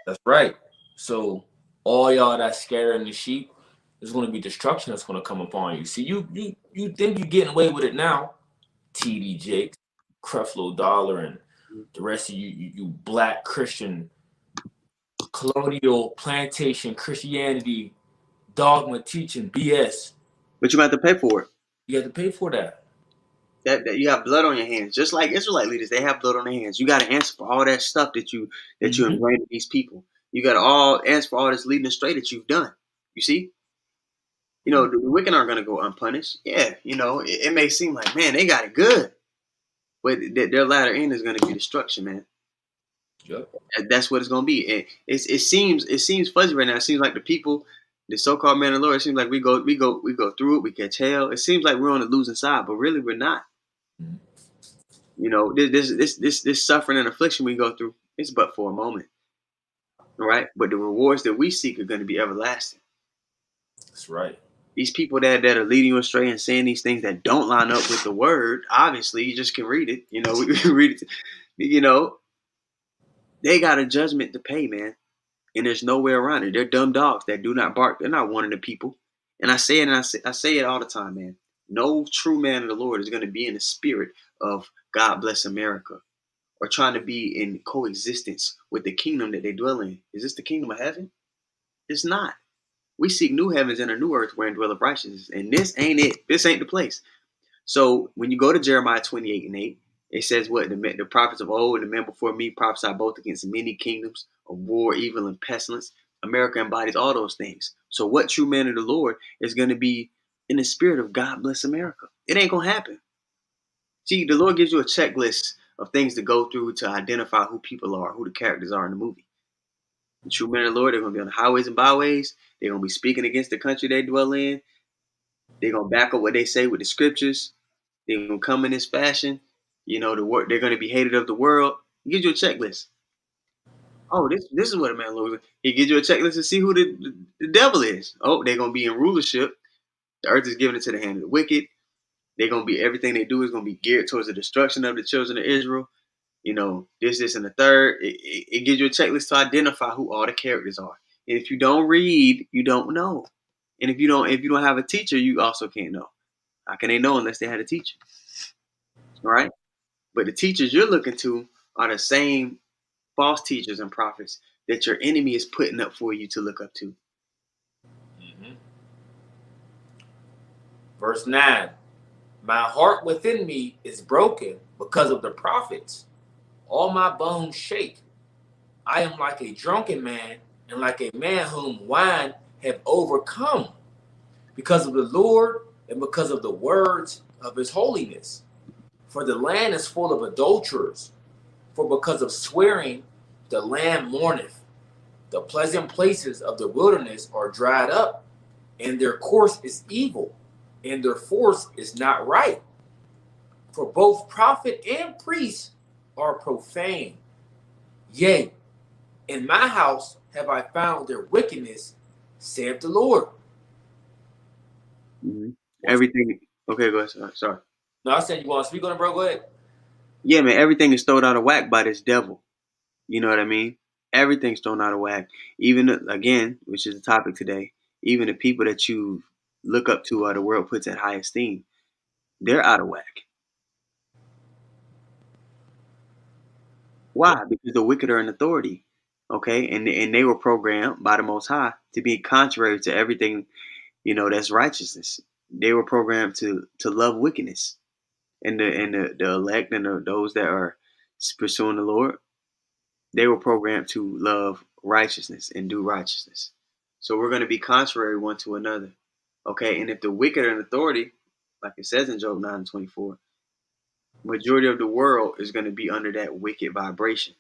That's right. So all y'all that scattering the sheep, there's going to be destruction that's going to come upon you. See, you think you're getting away with it now, TD Jakes, Creflo Dollar, and the rest of you black Christian, colonial plantation Christianity, dogma teaching BS. But you have to pay for it. You have to pay for that. That you have blood on your hands, just like Israelite leaders. They have blood on their hands. You got to answer for all that stuff that you ingrained in these people. You got to all answer for all this leading astray that you've done. You see, the wicked aren't going to go unpunished. Yeah, it may seem like, man, they got it good, but their latter end is going to be destruction, man. Yep. That's what it's going to be. It seems fuzzy right now. It seems like the people, the so-called man of the Lord, it seems like we go through it. We catch hell. It seems like we're on the losing side, but really we're not. You know, this suffering and affliction we go through, it's but for a moment, right? But the rewards that we seek are going to be everlasting. That's right. These people that are leading you astray and saying these things that don't line up with the word, obviously, you just can read it. You know, we read it. You know, they got a judgment to pay, man, and there's no way around it. They're dumb dogs that do not bark. They're not one of the people. And I say it, and I say it all the time, man. No true man of the Lord is going to be in the spirit of God bless America, or trying to be in coexistence with the kingdom that they dwell in. Is this the kingdom of heaven? It's not. We seek new heavens and a new earth wherein dwelleth righteousness. And this ain't it. This ain't the place. So when you go to Jeremiah 28 and 8, it says what the prophets of old and the men before me prophesied both against many kingdoms of war, evil, and pestilence. America embodies all those things. So what true man of the Lord is going to be in the spirit of God bless America? It ain't going to happen. See, the Lord gives you a checklist of things to go through to identify who people are, who the characters are in the movie. The true men of the Lord, they're going to be on the highways and byways. They're going to be speaking against the country they dwell in. They're going to back up what they say with the scriptures. They're going to come in this fashion. You know, they're going to be hated of the world. He gives you a checklist. Oh, this is what a man looks like. He gives you a checklist to see who the devil is. Oh, they're going to be in rulership. The earth is given into the hand of the wicked. They're going to be, everything they do is going to be geared towards the destruction of the children of Israel. You know, this, and the third. It gives you a checklist to identify who all the characters are. And if you don't read, you don't know. And if you don't have a teacher, you also can't know. How can they know unless they had a teacher? All right. But the teachers you're looking to are the same false teachers and prophets that your enemy is putting up for you to look up to. Mm-hmm. Verse 9. My heart within me is broken because of the prophets. All my bones shake. I am like a drunken man and like a man whom wine have overcome because of the Lord and because of the words of his holiness. For the land is full of adulterers. For because of swearing, the land mourneth. The pleasant places of the wilderness are dried up, and their course is evil, and their force is not right. For both prophet and priest are profane. Yea, in my house have I found their wickedness, saith the Lord. Mm-hmm. Everything. Okay, go ahead. Sorry. No, I said you want to speak on it, bro. Go ahead. Yeah, man. Everything is thrown out of whack by this devil. You know what I mean? Everything's thrown out of whack. Even again, which is the topic today. Even the people that you look up to, or the world puts at high esteem, they're out of whack. Why? Because the wicked are in authority. Okay, and they were programmed by the Most High to be contrary to everything, you know, that's righteousness. They were programmed to love wickedness, and the elect and those that are pursuing the Lord, they were programmed to love righteousness and do righteousness. So we're going to be contrary one to another. Okay, and if the wicked are in authority, like it says in Job 9:24, majority of the world is going to be under that wicked vibration.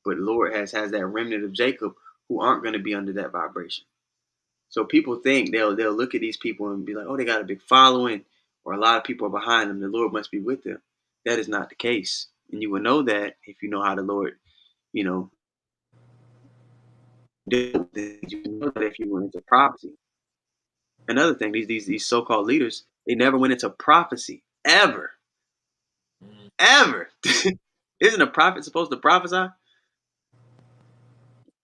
But the Lord has that remnant of Jacob who aren't going to be under that vibration. So people think they'll look at these people and be like, oh, they got a big following, or a lot of people are behind them. The Lord must be with them. That is not the case, and you will know that if you know how the Lord, you know, deal with things. You know that if you went into prophecy. Another thing, these so-called leaders, they never went into prophecy ever, ever. Isn't a prophet supposed to prophesy?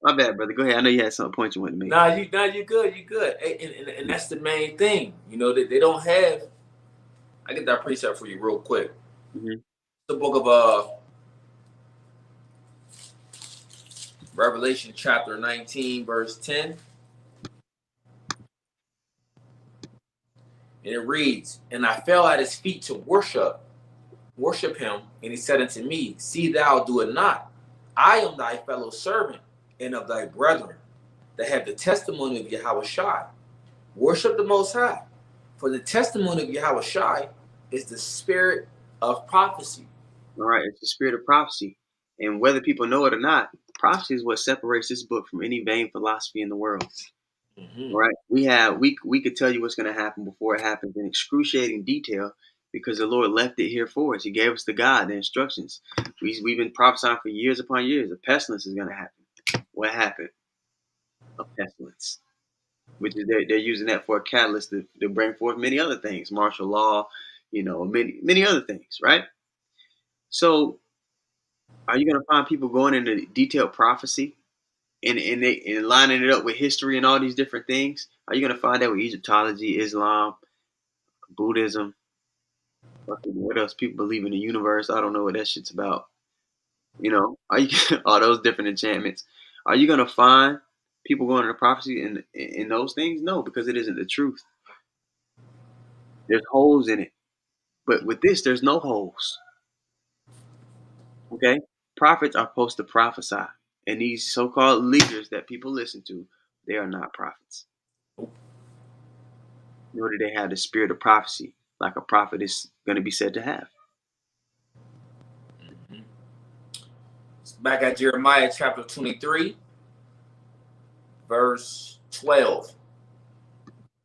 My bad, brother. Go ahead. I know you had some point you wanted to make. You good, you good. And that's the main thing. You know, they don't have. I get that precept for you real quick. Mm-hmm. The book of Revelation chapter 19, verse 10. And it reads, and I fell at his feet to worship him. And he said unto me, see thou do it not. I am thy fellow servant and of thy brethren that have the testimony of Yahushua. Worship the Most High. For the testimony of Yahushua is the spirit of prophecy. All right, it's the spirit of prophecy. And whether people know it or not, prophecy is what separates this book from any vain philosophy in the world. Mm-hmm. All right, we could tell you what's going to happen before it happens in excruciating detail, because the Lord left it here for us. He gave us the guide, the instructions. We've been prophesying for years upon years. A pestilence is going to happen. What happened? A pestilence. Which is they're using that for a catalyst to bring forth many other things, martial law, many other things, right? So, are you going to find people going into detailed prophecy and lining it up with history and all these different things? Are you going to find that with Egyptology, Islam, Buddhism? What else? People believe in the universe. I don't know what that shit's about. Are you all those different enchantments? Are you going to find people going into prophecy in those things? No, because it isn't the truth. There's holes in it. But with this, there's no holes. Okay? Prophets are supposed to prophesy. And these so-called leaders that people listen to, they are not prophets. Nor do they have the spirit of prophecy like a prophet is going to be said to have. Back at Jeremiah chapter 23, verse 12.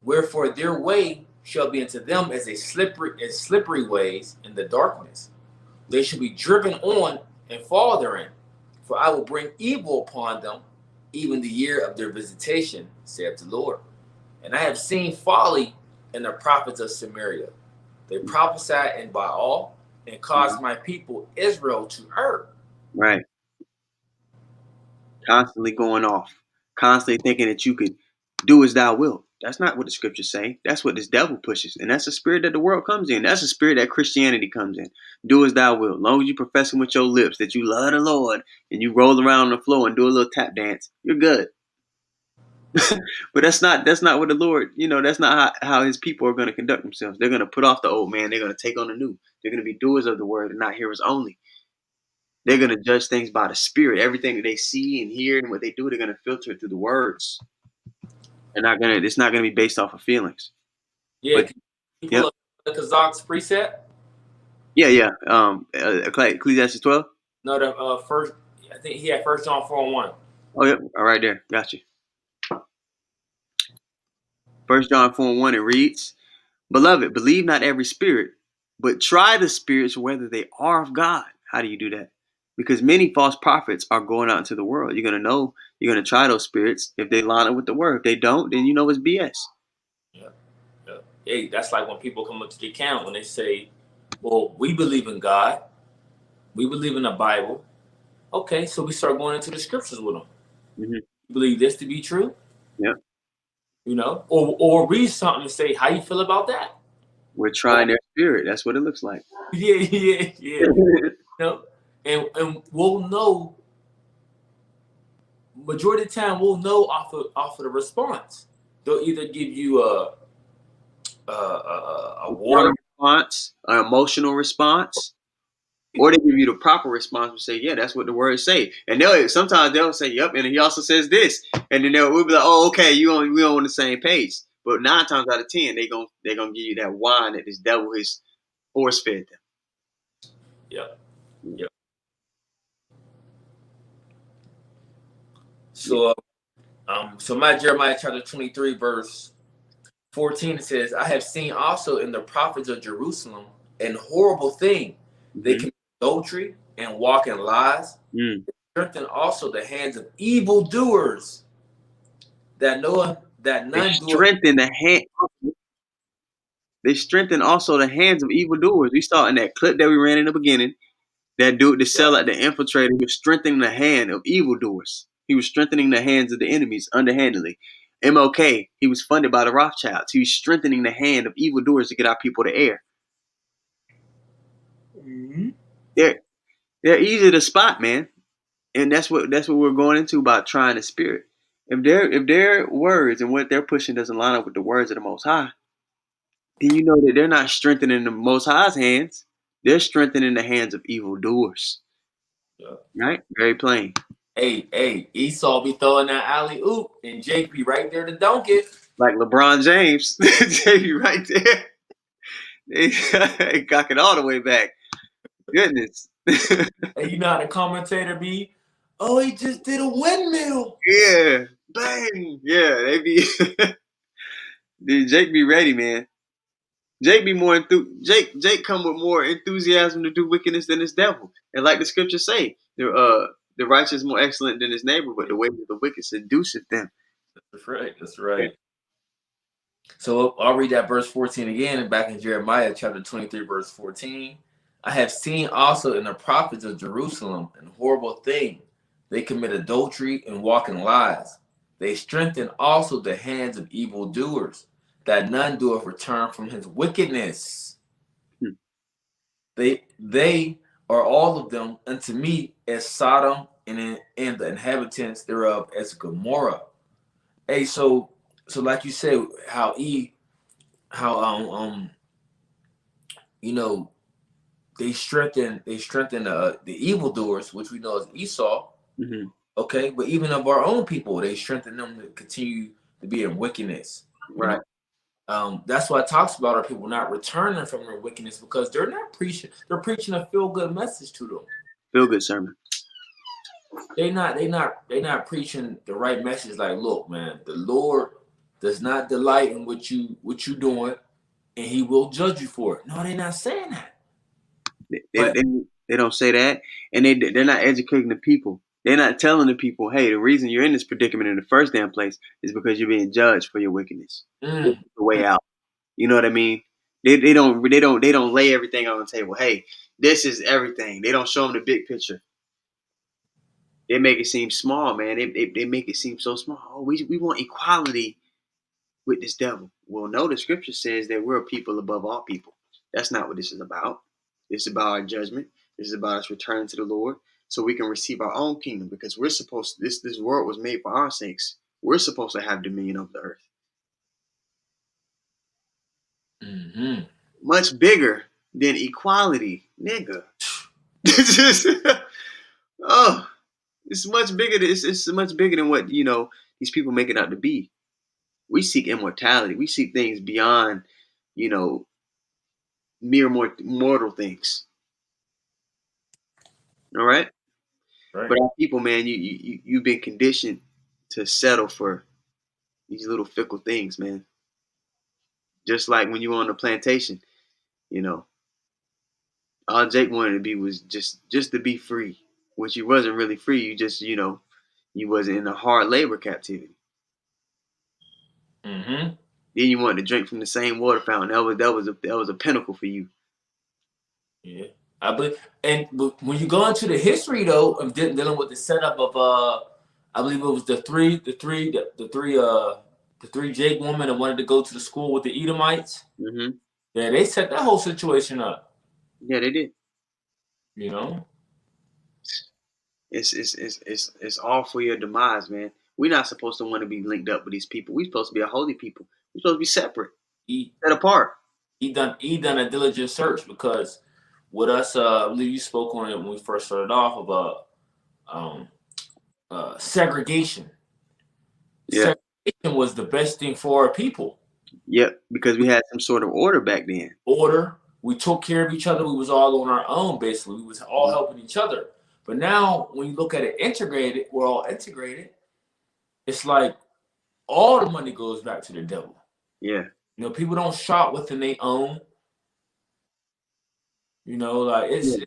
Wherefore their way shall be unto them as slippery ways in the darkness. They shall be driven on and fall therein. For I will bring evil upon them, even the year of their visitation, saith the Lord. And I have seen folly in the prophets of Samaria. They prophesied in Baal and caused my people Israel to err. Right. Constantly going off. Constantly thinking that you could do as thou wilt. That's not what the scriptures say. That's what this devil pushes. And that's the spirit that the world comes in. That's the spirit that Christianity comes in. Do as thou wilt. As long as you professing with your lips that you love the Lord and you roll around on the floor and do a little tap dance, you're good. But that's not what the Lord, that's not how his people are going to conduct themselves. They're going to put off the old man. They're going to take on the new. They're going to be doers of the word and not hearers only. They're going to judge things by the spirit. Everything that they see and hear and what they do, they're going to filter it through the words. It's not going to be based off of feelings. Yeah. But, can you pull up the Kazak's precept? Yeah. Ecclesiastes 12? No, the first, I think he had 1 John 4:1. Oh, yeah. All right, there. Got you. 1 John 4:1, it reads, Beloved, believe not every spirit, but try the spirits whether they are of God. How do you do that? Because many false prophets are going out into the world. You're going to try those spirits if they line up with the word. If they don't, then it's BS. Yeah. Hey, that's like when people come up to the account when they say, well, we believe in God. We believe in the Bible. Okay, so we start going into the scriptures with them. Mm-hmm. You believe this to be true? Yeah. Or read something and say, how you feel about that? We're trying their spirit. That's what it looks like. Yeah. And we'll know. Majority of the time, we'll know off of the response. They'll either give you a water response, an emotional response, or they give you the proper response and say, "Yeah, that's what the words say." And sometimes they'll say, "Yep," and he also says this, and then we'll be like, "Oh, okay, we on the same page." But 9 times out of 10, they're gonna give you that wine that this devil has force fed them. Yep. So, my Jeremiah chapter 23, verse 14, it says, I have seen also in the prophets of Jerusalem an horrible thing. Mm-hmm. They commit adultery and walk in lies. Mm. They strengthen also the hands of evildoers that none they strengthen the hand. They strengthen also the hands of evildoers. We saw in that clip that we ran in the beginning, that dude, the seller, the infiltrator, was strengthening the hand of evildoers. He was strengthening the hands of the enemies underhandedly. MLK, he was funded by the Rothschilds. He was strengthening the hand of evildoers to get our people to err. Mm-hmm. They're easy to spot, man. And that's what we're going into about trying the spirit. If their words and what they're pushing doesn't line up with the words of the Most High, then you know that they're not strengthening the Most High's hands. They're strengthening the hands of evildoers. Yeah. Right? Very plain. Hey, Esau be throwing that alley oop, and Jake be right there to dunk it. Like LeBron James. Jake be right there. They cock it all the way back. Goodness. And you know how the commentator be? Oh, he just did a windmill. Yeah. Bang. Yeah, they be. Jake be ready, man. Jake be more Jake come with more enthusiasm to do wickedness than his devil. And like the scriptures say, the righteous is more excellent than his neighbor, but the way of the wicked seduceth them. That's right. That's right. So I'll read that verse 14 again, back in Jeremiah chapter 23, verse 14. I have seen also in the prophets of Jerusalem an horrible thing. They commit adultery and walk in lies. They strengthen also the hands of evildoers, that none doeth return from his wickedness. Hmm. They are all of them unto me as Sodom, and the inhabitants thereof as Gomorrah. Hey, so like you said, how you know, they strengthen the evildoers, which we know as Esau. Mm-hmm. Okay, but even of our own people, they strengthen them to continue to be in wickedness. Right. That's why it talks about our people not returning from their wickedness, because they're not preaching. They're preaching a feel good message to them. Feel good sermon. They not preaching the right message. Like, look, man, the Lord does not delight in what you doing, and He will judge you for it. No, they're not saying that. They don't say that, and they're not educating the people. They're not telling the people, hey, the reason you're in this predicament in the first damn place is because you're being judged for your wickedness. This is the way out. You know what I mean? They don't lay everything on the table. Hey, this is everything. They don't show them the big picture. They make it seem small, man. They make it seem so small. Oh, we want equality with this devil. Well, no, the scripture says that we're a people above all people. That's not what this is about. This is about our judgment. This is about us returning to the Lord so we can receive our own kingdom, because we're supposed to, this world was made for our sakes. We're supposed to have dominion over the earth. Mm-hmm. Much bigger than equality, nigga. Oh, it's much bigger. It's much bigger than what these people make it out to be. We seek immortality. We seek things beyond, mere mortal things. All right. Right. But our people, man, you've been conditioned to settle for these little fickle things, man. Just like when you were on the plantation, you know, all Jake wanted to be was just to be free, which you wasn't really free. You just, you wasn't in a hard labor captivity. Mm-hmm. Then you wanted to drink from the same water fountain. That was a pinnacle for you. Yeah, I believe. But when you go into the history, though, of dealing with the setup of I believe it was the three Jake women that wanted to go to the school with the Edomites. Mm-hmm. Yeah, they set that whole situation up. Yeah, they did. You know, It's all for your demise, man. We're not supposed to want to be linked up with these people. We're supposed to be a holy people. We're supposed to be separate, set apart. he done a diligent search, because with us, I believe you spoke on it when we first started off about segregation. Yeah. Segregation was the best thing for our people. Yep, because we had some sort of order back then. Order. We took care of each other. We was all on our own, basically. We was all helping each other. But now, when you look at it integrated, we're all integrated. It's like all the money goes back to the devil. Yeah. People don't shop within their own. Like it's. Yeah.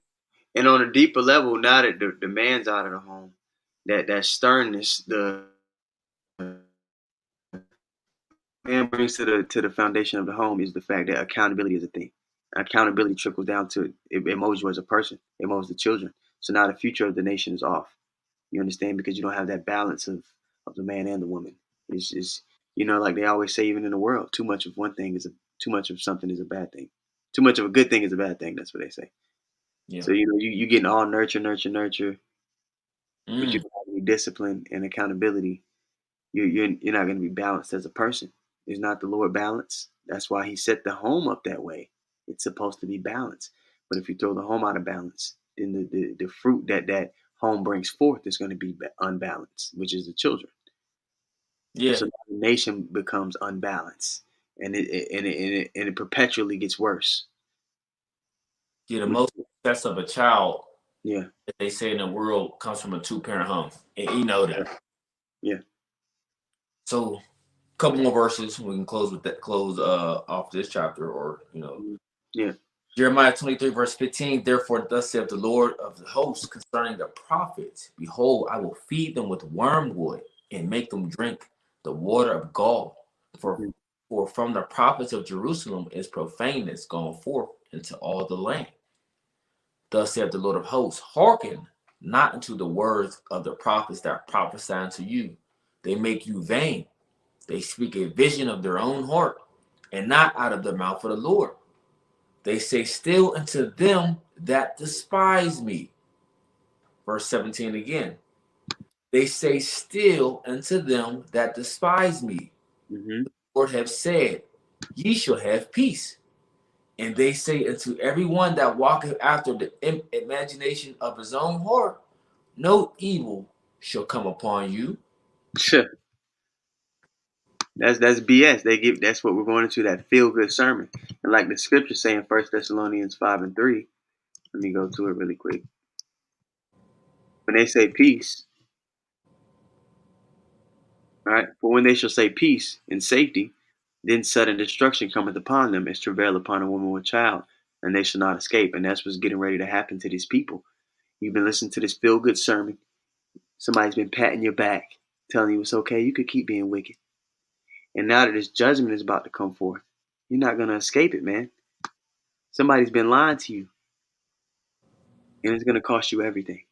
And on a deeper level, now that the man's out of the home, that sternness, the man brings to the foundation of the home is the fact that accountability is a thing. Accountability trickles down to it molds you as a person. It molds the children. So now the future of the nation is off. You understand? Because you don't have that balance of the man and the woman. It's like they always say, even in the world, too much of one thing too much of something is a bad thing. Too much of a good thing is a bad thing. That's what they say. Yeah. So you getting all nurture, but you Mm. don't have any discipline and accountability. You're not going to be balanced as a person. Is not the Lord balance? That's why He set the home up that way. It's supposed to be balanced. But if you throw the home out of balance, then the fruit that home brings forth is going to be unbalanced, which is the children. Yeah. So the nation becomes unbalanced, and it perpetually gets worse. Yeah. The most success of a child, Yeah. as they say in the world, comes from a 2-parent home, and you know that. Yeah. So Couple more verses. We can close with that. Close off this chapter, or Yeah. Jeremiah 23 verse 15. Therefore, thus saith the Lord of the hosts concerning the prophets: Behold, I will feed them with wormwood and make them drink the water of gall. For from the prophets of Jerusalem is profaneness gone forth into all the land. Thus saith the Lord of hosts: Hearken not unto the words of the prophets that prophesy unto you. They make you vain. They speak a vision of their own heart, and not out of the mouth of the Lord. They say still unto them that despise me. Verse 17 again. They say still unto them that despise me. Mm-hmm. The Lord have said, Ye shall have peace. And they say unto everyone that walketh after the imagination of his own heart, no evil shall come upon you. That's BS. That's what we're going into, that feel good sermon. And like the scripture saying 1 Thessalonians 5:3. Let me go to it really quick. When they say peace, right? For when they shall say peace and safety, then sudden destruction cometh upon them as travail upon a woman with child, and they shall not escape. And that's what's getting ready to happen to these people. You've been listening to this feel good sermon. Somebody's been patting your back, telling you it's okay, you could keep being wicked. And now that this judgment is about to come forth, you're not going to escape it, man. Somebody's been lying to you, and it's going to cost you everything.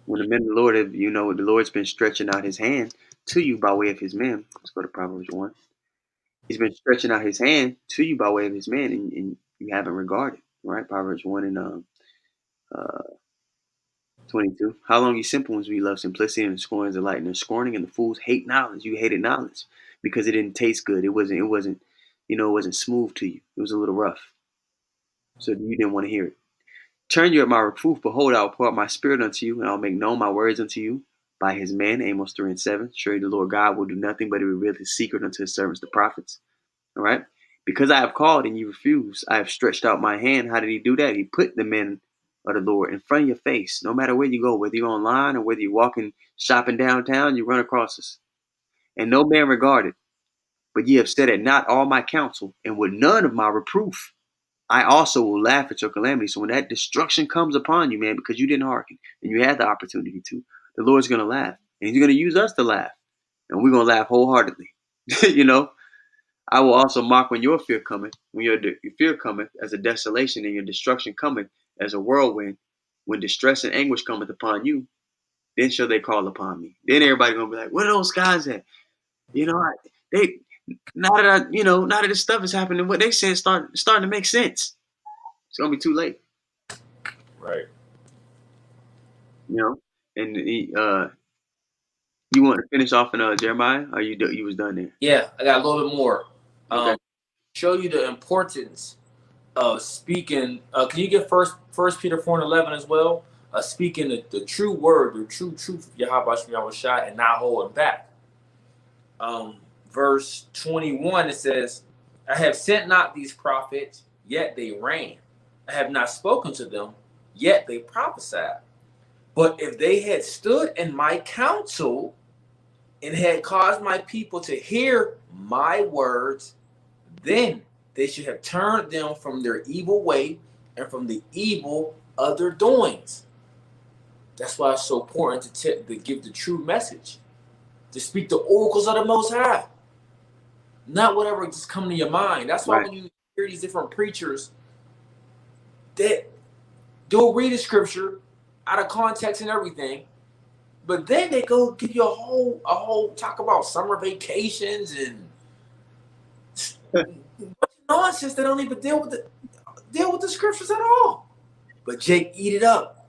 When the men of the Lord have, the Lord's been stretching out his hand to you by way of his men. Let's go to Proverbs 1. He's been stretching out his hand to you by way of his men, and you haven't regarded, right? Proverbs 1 and 22. How long, you simple ones, we love simplicity, and scorn is delight, and the scorning and the fools hate knowledge. You hated knowledge because it didn't taste good. It wasn't smooth to you. It was a little rough. So you didn't want to hear it. Turn you at my reproof. Behold, I will pour out my spirit unto you, and I'll make known my words unto you by his man. Amos 3 and 7. Surely the Lord God will do nothing but reveal his secret unto his servants, the prophets. All right. Because I have called and you refuse, I have stretched out my hand. How did he do that? He put the men of the Lord in front of your face. No matter where you go, whether you're online or whether you're walking, shopping downtown, you run across us. And no man regarded. But ye have said at not all my counsel, and with none of my reproof. I also will laugh at your calamity. So when that destruction comes upon you, man, because you didn't hearken and you had the opportunity to, the Lord's going to laugh. And he's going to use us to laugh. And we're going to laugh wholeheartedly. I will also mock when your fear cometh, when your fear cometh as a desolation, and your destruction cometh as a whirlwind. When distress and anguish cometh upon you, then shall they call upon me. Then everybody gonna be like, "Where are those guys at?" Now that this stuff is happening, what they saying starting to make sense. It's gonna be too late, Right. And you want to finish off in Jeremiah, or you was done there? Yeah, I got a little bit more. Okay. Show you the importance of speaking. Can you get First Peter 4:11 as well? Speaking the true word, the true truth of Yahweh Shai, and not holding back. Verse 21, it says, I have sent not these prophets, yet they ran. I have not spoken to them, yet they prophesied. But if they had stood in my counsel and had caused my people to hear my words, then they should have turned them from their evil way and from the evil of their doings. That's why it's so important to give the true message, to speak the oracles of the Most High, not whatever just come to your mind. That's why when you hear these different preachers, that they'll read the scripture out of context and everything, but then they go give you a whole talk about summer vacations and nonsense. They don't even deal with the scriptures at all. But Jake, eat it up.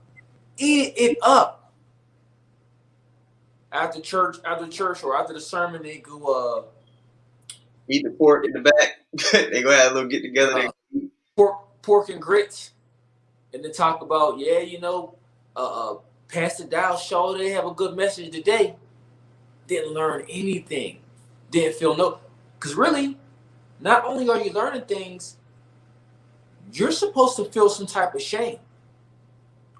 After church, or after the sermon, they go eat the pork in the back. They go have a little get together. Pork and grits, and they talk about Pastor Dow showed they have a good message today. Didn't learn anything. Didn't feel because really, not only are you learning things, you're supposed to feel some type of shame.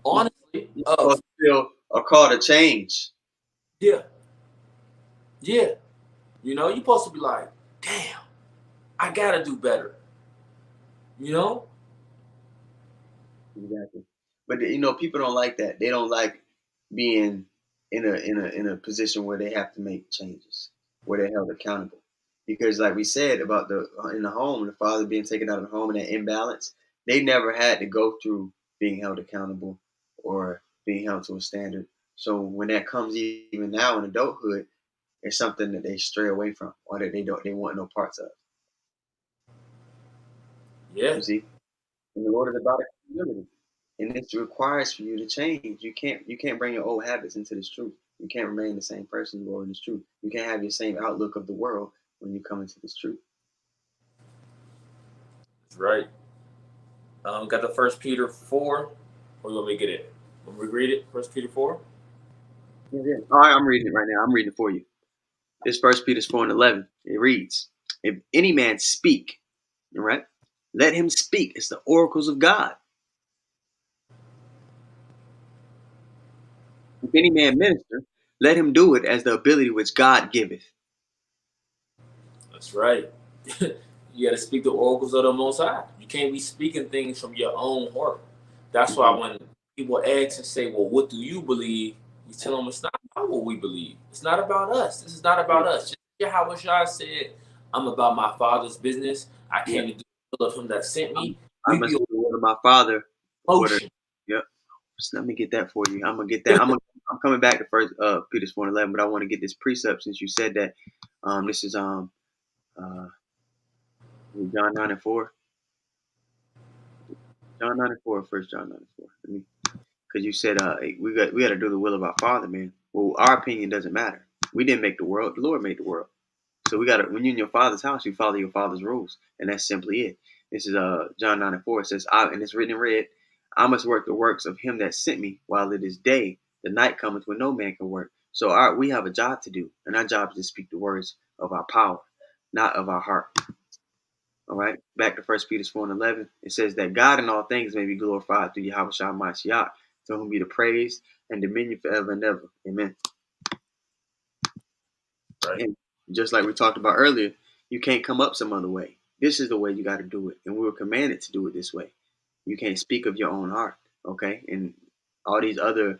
Honestly, you're supposed to feel a call to change. Yeah. You know, you're supposed to be like, damn, I gotta do better. You know? Exactly. But people don't like that. They don't like being in a position where they have to make changes, where they're held accountable. Because like we said about the in the home, the father being taken out of the home and that imbalance, they never had to go through being held accountable or being held to a standard. So when that comes even now in adulthood, it's something that they stray away from or that they want no parts of. Yeah. You see? And the Lord is about accountability. And it requires for you to change. You can't bring your old habits into this truth. You can't remain the same person you are in this truth. You can't have your same outlook of the world when you come into this truth. That's right. Got the First Peter 4. Or you want me to get it? Want me to read it? First Peter 4? Yeah, yeah. All right, I'm reading it right now. I'm reading it for you. This First Peter 4:11. It reads, "If any man speak, all right, let him speak. It's the oracles of God. If any man minister, let him do it as the ability which God giveth." That's right. You got to speak the oracles of the Most High. You can't be speaking things from your own heart. That's why when people ask and say, well, what do you believe? We tell them it's not about what we believe. It's not about us. This is not about us. Just like how Shah said, I'm about my Father's business. I came to do the will of him that sent me. I We must be do the will of my Father. on What a, motion. yep. So let me get that for you. I'm gonna get that. I'm coming back to first Peter's 4:11, but I want to get this precept since you said that. This is John 9:4. John 9:4, First John 9:4. Because you said we got to do the will of our Father, man. Well, our opinion doesn't matter. We didn't make the world. The Lord made the world. So we got to, when you're in your Father's house, you follow your Father's rules, and that's simply it. This is John 9:4. It says, and it's written in red, "I must work the works of him that sent me while it is day. The night cometh when no man can work." So we have a job to do, and our job is to speak the words of our power, not of our heart. All right. Back to First Peter 4:11. It says that God in all things may be glorified through Yahweh Shah Mashiach, to whom be the praise and dominion forever and ever. Amen. Right. And just like we talked about earlier, you can't come up some other way. This is the way you got to do it. And we were commanded to do it this way. You can't speak of your own heart. Okay. And all these other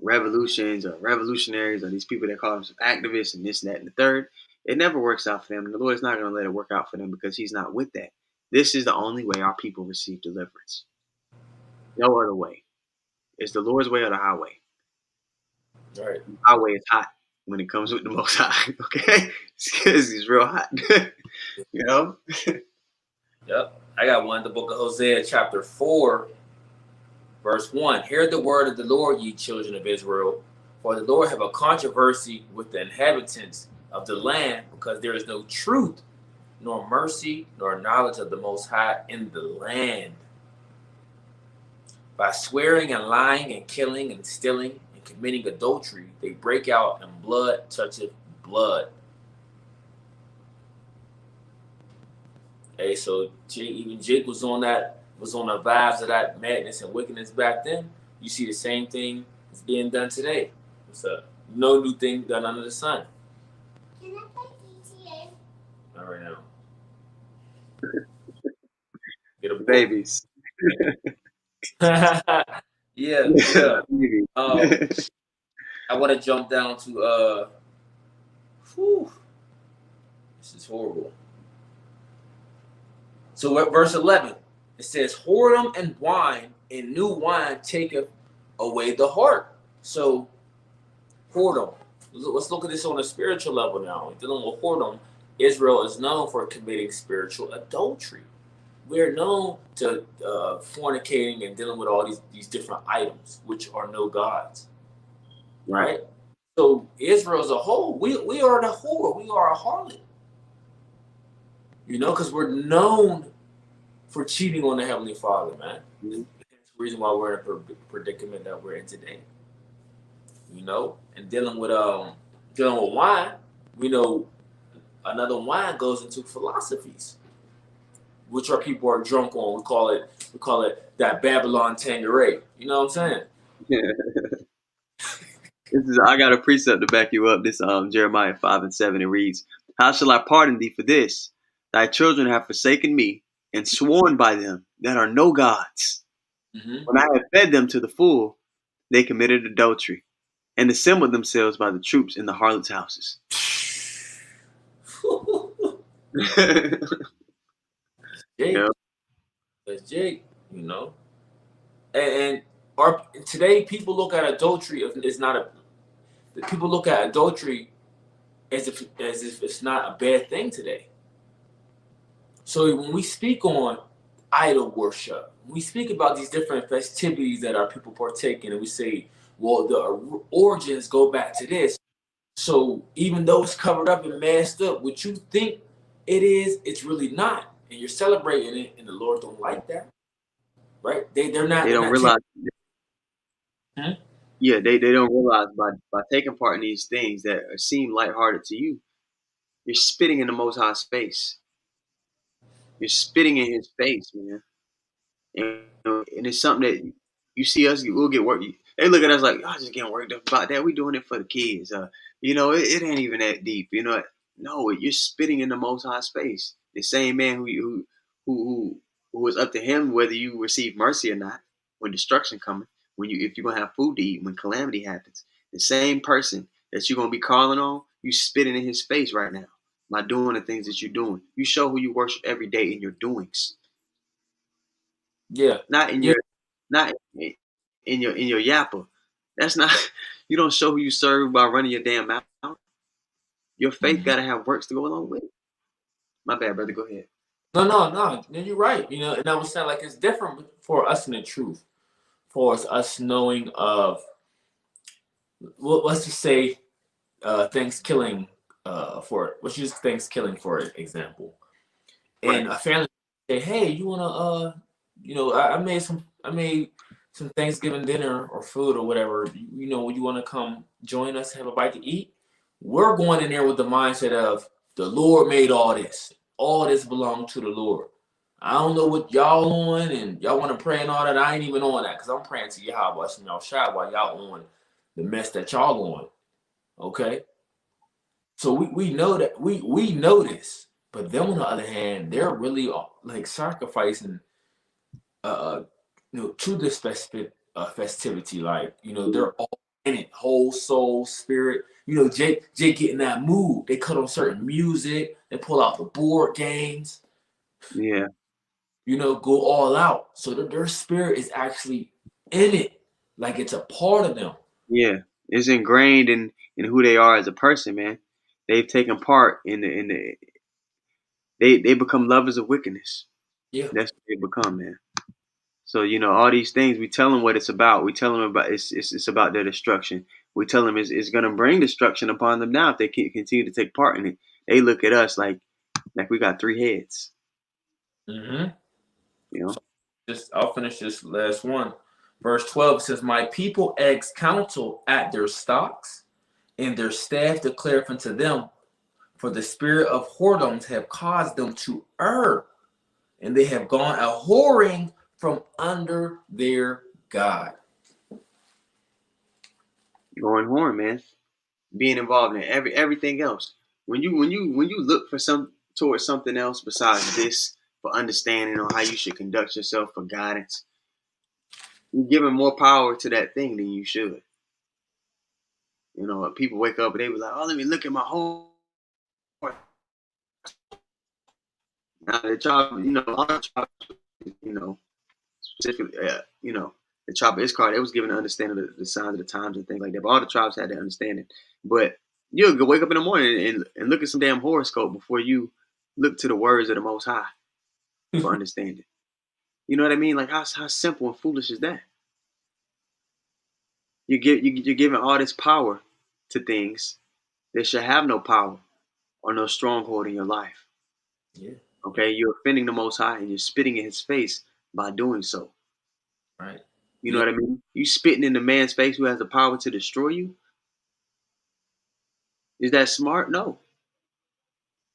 revolutions or revolutionaries or these people that call themselves activists and this, that, and the third, it never works out for them. And the Lord is not going to let it work out for them because he's not with that. This is the only way our people receive deliverance. No other way. It's the Lord's way or the highway. Right. The highway is hot when it comes with the Most High. Okay? Because it's real hot. You know? Yep. I got one, the book of Hosea, chapter 4, verse 1. Hear the word of the Lord, ye children of Israel. For the Lord have a controversy with the inhabitants of the land, because there is no truth, nor mercy, nor knowledge of the Most High in the land. By swearing and lying and killing and stealing and committing adultery, they break out, and blood toucheth blood. Hey, so even Jake was on the vibes of that madness and wickedness back then. You see the same thing is being done today. It's no new thing done under the sun. Can I play GTA? Not right now. Get a book. Babies. Yeah. I want to jump down to this is horrible. So at verse 11, it says, "Whoredom and wine, and new wine taketh away the heart." So whoredom. Let's look at this on a spiritual level now. Dealing with whoredom, Israel is known for committing spiritual adultery. We're known to fornicating and dealing with all these different items, which are no gods. Right? So Israel as a whole, we are the whore. We are a harlot. You know, because we're known for cheating on the Heavenly Father, man. That's the reason why we're in a predicament that we're in today. You know, and dealing with wine, we know another wine goes into philosophies, which our people are drunk on. We call it that Babylon Tanqueray. You know what I'm saying? I got a precept to back you up. This Jeremiah 5:7. It reads, "How shall I pardon thee for this? Thy children have forsaken me and sworn by them that are no gods. Mm-hmm. When I have fed them to the full, they committed adultery and assembled themselves by the troops in the harlots' houses." Jake, Yeah, that's Jake, you know. And our today people look at adultery as it's not a people look at adultery as if it's not a bad thing today. So when we speak on idol worship, we speak about these different festivities that our people partake in, and we say, well, the origins go back to this. So even though it's covered up and masked up, what you think it is, it's really not, and you're celebrating it, and the Lord don't like that, right? They're not they they're don't not taking. realize. Hmm? Yeah, they don't realize by taking part in these things that seem lighthearted to you, you're spitting in the Most High face. You're spitting in His face, man. And it's something that you see us, we'll get work. They look at us like, y'all just getting worked up about that. We doing it for the kids. It ain't even that deep. No, you're spitting in the Most High space. The same man who was up to him whether you receive mercy or not when destruction coming, if you're gonna have food to eat when calamity happens. The same person that you're gonna be calling on, you spitting in his face right now by doing the things that you're doing. You show who you worship every day in your doings, Yeah, not in yeah. your not in your yapper. That's not. You don't show who you serve by running your damn mouth. Your faith Mhm. gotta have works to go along with it. My bad, brother. Go ahead. No, no, no. No, you're right. And I was saying like it's different for us in the truth, for us knowing of. Well, let's just say Thanksgiving. For let's use Thanksgiving for example, Right. and a family say, "Hey, you wanna I made some Thanksgiving dinner or food or whatever. You wanna come join us, have a bite to eat?" We're going in there with the mindset of the Lord made all this. All this belongs to the Lord. I don't know what y'all on and y'all want to pray and all that. I ain't even on that because I'm praying to Yahweh and y'all shy while y'all on the mess that y'all on. Okay. So we know that we know this. But them on the other hand, they're really like sacrificing uh to this specific festivity. Like, they're all in it, whole soul, spirit. Jake get in that mood. They cut on certain music, they pull out the board games, Yeah. go all out. So their spirit is actually in it, like it's a part of them. Yeah. It's ingrained in who they are as a person, man. They've taken part they become lovers of wickedness. Yeah. That's what they become, man. So all these things we tell them what it's about. We tell them about it's about their destruction. We tell them it's going to bring destruction upon them now if they continue to take part in it. They look at us like we got three heads. Mm-hmm. You know. I'll finish this last one. Verse 12 says, "My people ask counsel at their stocks, and their staff declareth unto them, for the spirit of whoredoms have caused them to err, and they have gone a whoring from under their God." Going horn, man. Being involved in everything else. When you look for towards something else besides this for understanding on how you should conduct yourself for guidance, you're giving more power to that thing than you should. People wake up and they be like, "Oh, let me look at my home." Now the tribe, our tribe, specifically, the tribe of Issachar, they was given an understanding of the signs of the times and things like that. But all the tribes had that understanding. But you'll go wake up in the morning and look at some damn horoscope before you look to the words of the Most High for understanding. You know what I mean? Like how simple and foolish is that? You're giving all this power to things that should have no power or no stronghold in your life. Yeah, Okay, you're offending the Most High and you're spitting in His face by doing so. right. You know Yeah, what I mean? You spitting in the man's face who has the power to destroy you. Is that smart? No.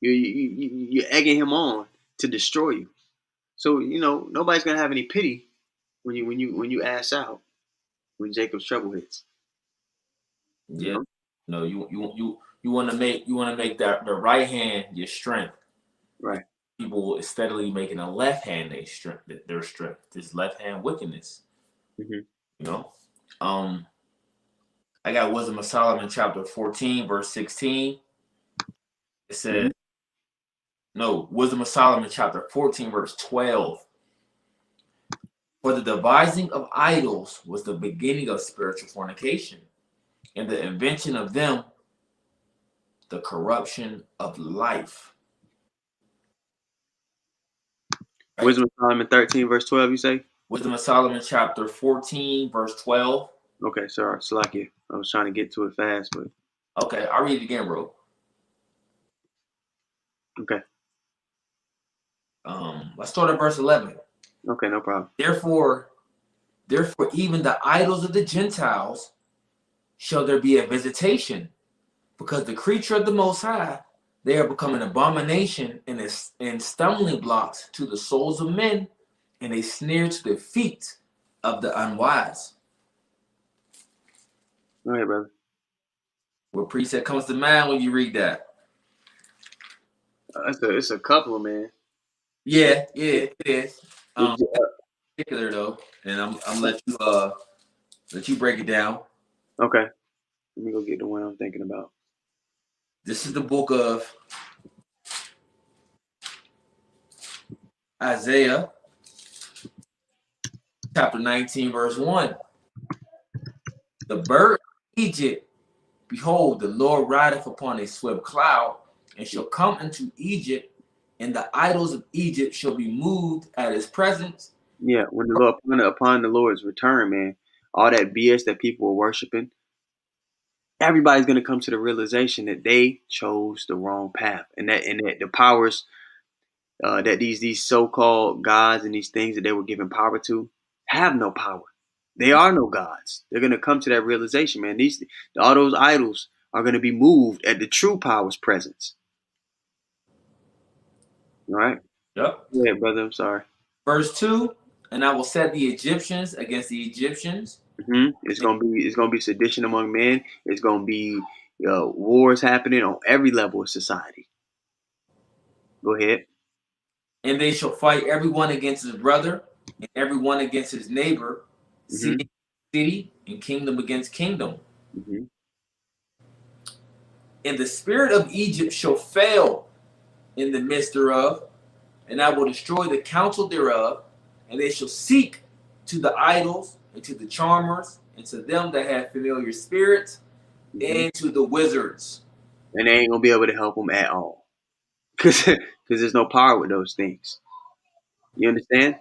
You're egging him on to destroy you. So nobody's gonna have any pity when you ass out when Jacob's trouble hits. You Yeah. know? No, you want to make that the right hand your strength. Right. People steadily making the left hand their strength. This left hand wickedness. Mm-hmm. You know. I got Wisdom of Solomon chapter 14 verse 16. It says, no, Wisdom of Solomon chapter 14 verse 12. For the devising of idols was the beginning of spiritual fornication, and the invention of them the corruption of life. Right? Wisdom of Solomon 13, verse 12, you say? Wisdom of Solomon chapter 14 verse 12. Okay, sorry, Salakia. I was trying to get to it fast, but Okay, I'll read it again, bro. okay. Let's start at verse 11. Okay, no problem. Therefore, even the idols of the Gentiles shall there be a visitation, because the creature of the Most High, they are become an abomination and stumbling blocks to the souls of men, and a snare to the feet of the unwise. All right, brother. What precept comes to mind when you read that? It's a couple, man. Yeah, it is. It's, Particular though, and I'm let you break it down. okay. Let me go get the one I'm thinking about. This is the book of Isaiah, chapter 19, verse 1. The bird of Egypt, behold, the Lord rideth upon a swift cloud, and shall come into Egypt, and the idols of Egypt shall be moved at his presence. Yeah, when the Lord upon the Lord's return, man, all that BS that people were worshiping, everybody's gonna come to the realization that they chose the wrong path, and that the powers that these so-called gods and these things that they were given power to have no power. They are no gods. They're gonna come to that realization, man. All those idols are gonna be moved at the true power's presence. All right. Yep. Yeah, brother. I'm sorry. Verse 2, and I will set the Egyptians against the Egyptians. It's gonna be sedition among men. It's gonna be wars happening on every level of society. Go ahead. And they shall fight everyone against his brother, and everyone against his neighbor, city against city, and kingdom against kingdom. Mm-hmm. And the spirit of Egypt shall fail in the midst thereof, and I will destroy the counsel thereof, and they shall seek to the idols, and to the charmers, and to them that have familiar spirits, and to the wizards. And they ain't gonna be able to help them at all, because there's no power with those things. You understand?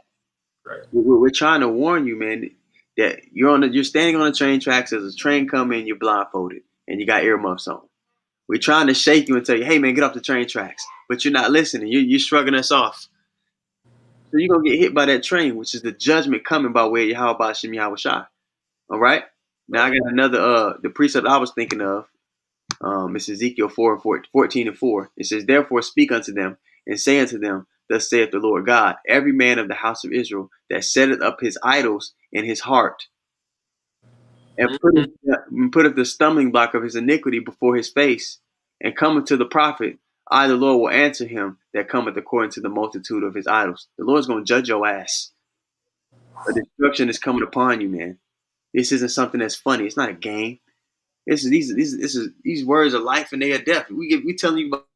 Right. We're trying to warn you, man, that you're standing on the train tracks. There's a train coming. You're blindfolded, and you got earmuffs on. We're trying to shake you and tell you, hey, man, get off the train tracks. But you're not listening. You're shrugging us off. So you're going to get hit by that train, which is the judgment coming by way of Yahweh Bashim Yahweh Shai. All right? Now I got another, the precept I was thinking of. It's Ezekiel 14 and 4. It says, therefore speak unto them and say unto them, thus saith the Lord God, every man of the house of Israel that setteth up his idols in his heart, and putteth the stumbling block of his iniquity before his face, and cometh to the prophet, I, the Lord, will answer him that cometh according to the multitude of his idols. The Lord's going to judge your ass. A destruction is coming upon you, man. This isn't something that's funny. It's not a game. These words are life and they are death. We telling you about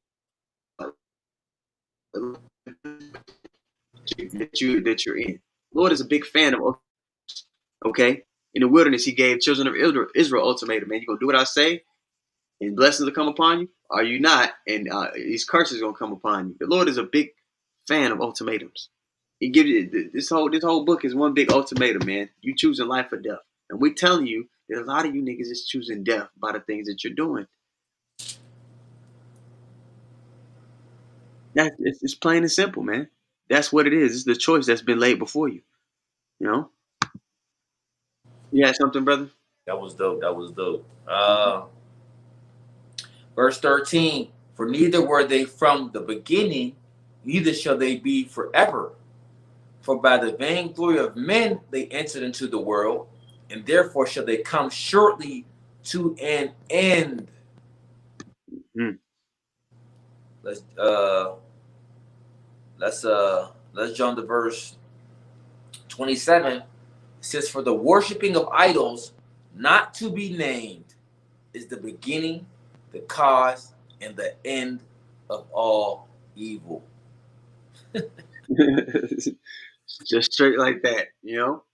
that you're in. Lord is a big fan of. Okay, in the wilderness, He gave children of Israel ultimatum. Man, you gonna do what I say, and blessings will come upon you. Are you not? And these curses are gonna come upon you. The Lord is a big fan of ultimatums. He gives you this whole book is one big ultimatum, man. You choosing life or death, and we're telling you that a lot of you niggas is choosing death by the things that you're doing. It's plain and simple, man. That's what it is. It's the choice that's been laid before you. You know. You had something, brother? That was dope. Verse 13, for neither were they from the beginning, neither shall they be forever. For by the vainglory of men they entered into the world, and therefore shall they come shortly to an end. Mm. Let's jump to verse 27. It says, "For the worshiping of idols, not to be named, is the beginning, the cause, and the end of all evil." Just straight like that, you know.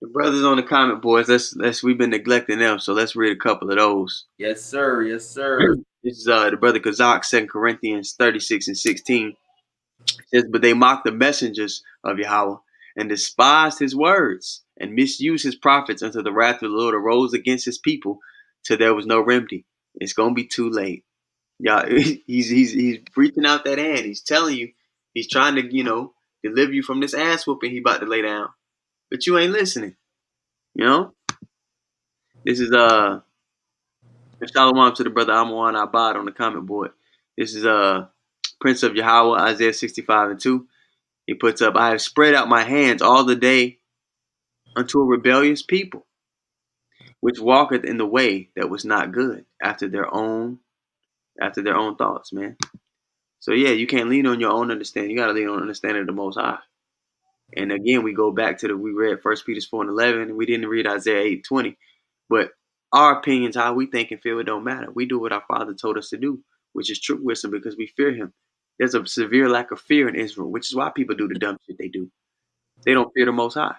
The brothers on the comment boards, let's we've been neglecting them, so let's read a couple of those. Yes, sir. Yes, sir. This is the brother Kazak, 2 Corinthians 36 and 16. It says, "But they mocked the messengers of Yahweh and despised his words and misused his prophets until the wrath of the Lord arose against his people till there was no remedy." It's gonna be too late. Yeah, he's reaching out that hand. He's telling you, he's trying to, deliver you from this ass whooping he about to lay down. But you ain't listening. You know? This is Shalom to the brother Amwan Abad on the comment board. This is Prince of Yahweh, Isaiah 65 and 2. He puts up, "I have spread out my hands all the day unto a rebellious people, which walketh in the way that was not good, after their own thoughts," man. So yeah, you can't lean on your own understanding. You gotta lean on the understanding of the Most High. And again, we go back to we read 1 Peter 4 and 11, and we didn't read Isaiah 8:20. But our opinions, how we think and feel, it don't matter. We do what our Father told us to do, which is true wisdom, because we fear Him. There's a severe lack of fear in Israel, which is why people do the dumb shit they do. They don't fear the Most High.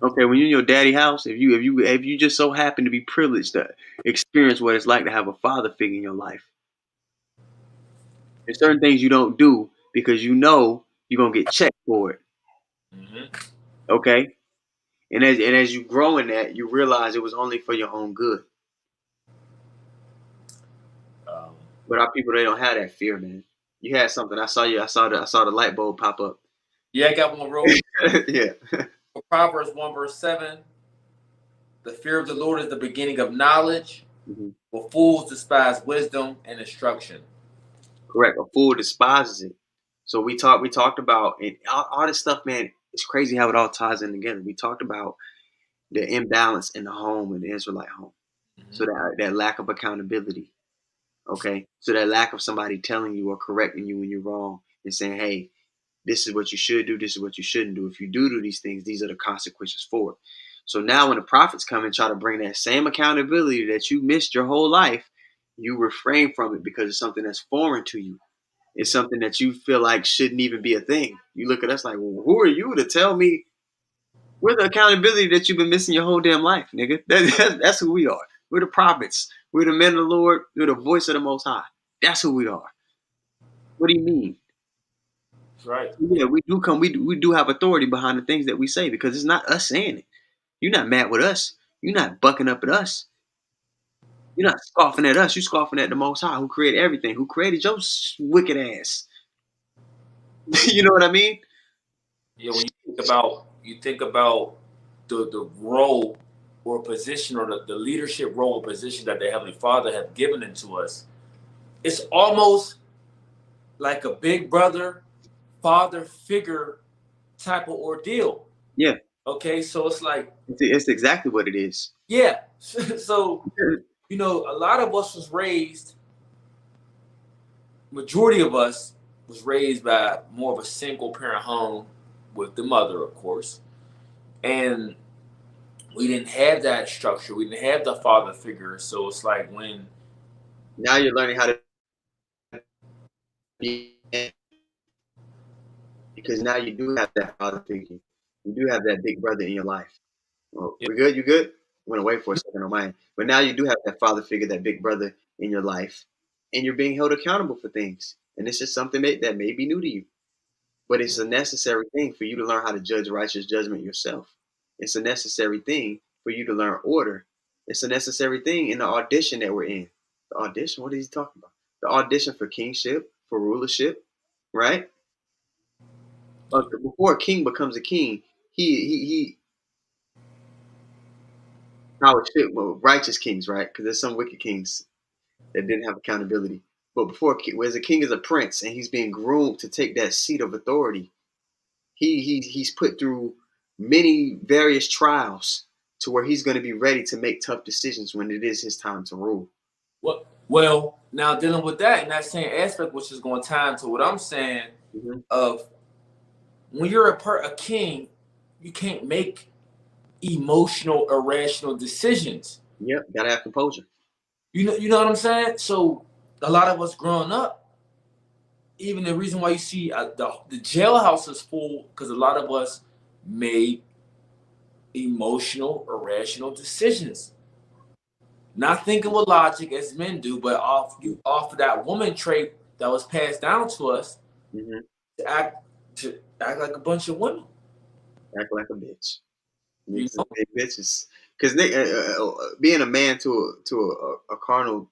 Okay, when you're in your daddy house, if you just so happen to be privileged to experience what it's like to have a father figure in your life, there's certain things you don't do because you know you're gonna get checked for it. Mm-hmm. Okay, and as you grow in that, you realize it was only for your own good. But our people, they don't have that fear, man. You had something. I saw the light bulb pop up. Yeah, I got one real. Yeah. Proverbs 1 verse 7. "The fear of the Lord is the beginning of knowledge, Mm-hmm. but fools despise wisdom and instruction." Correct. A fool despises it. So we talked about, and all this stuff, man. It's crazy how it all ties in together. We talked about the imbalance in the home, in the Israelite home. Mm-hmm. So that lack of accountability. Okay. So that lack of somebody telling you or correcting you when you're wrong and saying, "Hey, this is what you should do. This is what you shouldn't do. If you do these things, these are the consequences for it." So now when the prophets come and try to bring that same accountability that you missed your whole life, you refrain from it because it's something that's foreign to you. It's something that you feel like shouldn't even be a thing. You look at us like, well, who are you to tell me we're the accountability that you've been missing your whole damn life, nigga? That's who we are. We're the prophets. We're the men of the Lord. We're the voice of the Most High. That's who we are. What do you mean? That's right. Yeah, we do have authority behind the things that we say, because it's not us saying it. You're not mad with us. You're not bucking up at us. You're not scoffing at us. You're scoffing at the Most High, who created everything, who created your wicked ass. You know what I mean? Yeah, when you think about the role or position, or the leadership role or position that the Heavenly Father have given into us, it's almost like a big brother, father figure type of ordeal. Yeah, Okay, so it's like, it's exactly what it is. yeah. So, a lot of us was raised, majority of us was raised by more of a single parent home with the mother, of course. And we didn't have that structure. We didn't have the father figure. So it's like when Now you're learning how to be, because now you do have that father figure. You do have that big brother in your life. Well, we good? You good? I'm gonna wait for a second on mine. But now you do have that father figure, that big brother in your life, and you're being held accountable for things. And this is something that may be new to you, but it's a necessary thing for you to learn how to judge righteous judgment yourself. It's a necessary thing for you to learn order. It's a necessary thing in the audition that we're in. The audition? What is he talking about? The audition for kingship, for rulership, right? Before a king becomes a king, he how it should, well, righteous kings, right? Because there's some wicked kings that didn't have accountability. But whereas a king is a prince and he's being groomed to take that seat of authority, he's put through many various trials to where he's going to be ready to make tough decisions when it is his time to rule. Well, now dealing with that in that same aspect, which is going to tie into what I'm saying, of when you're a king, you can't make emotional, irrational decisions. Yep, gotta have composure. You know what I'm saying? So a lot of us growing up, even the reason why you see the jailhouse is full, because a lot of us made emotional, irrational decisions. Not thinking with logic as men do, but off of that woman trait that was passed down to us to act like a bunch of women. Act like a bitch. You know? Big bitches. Because being a man to a carnal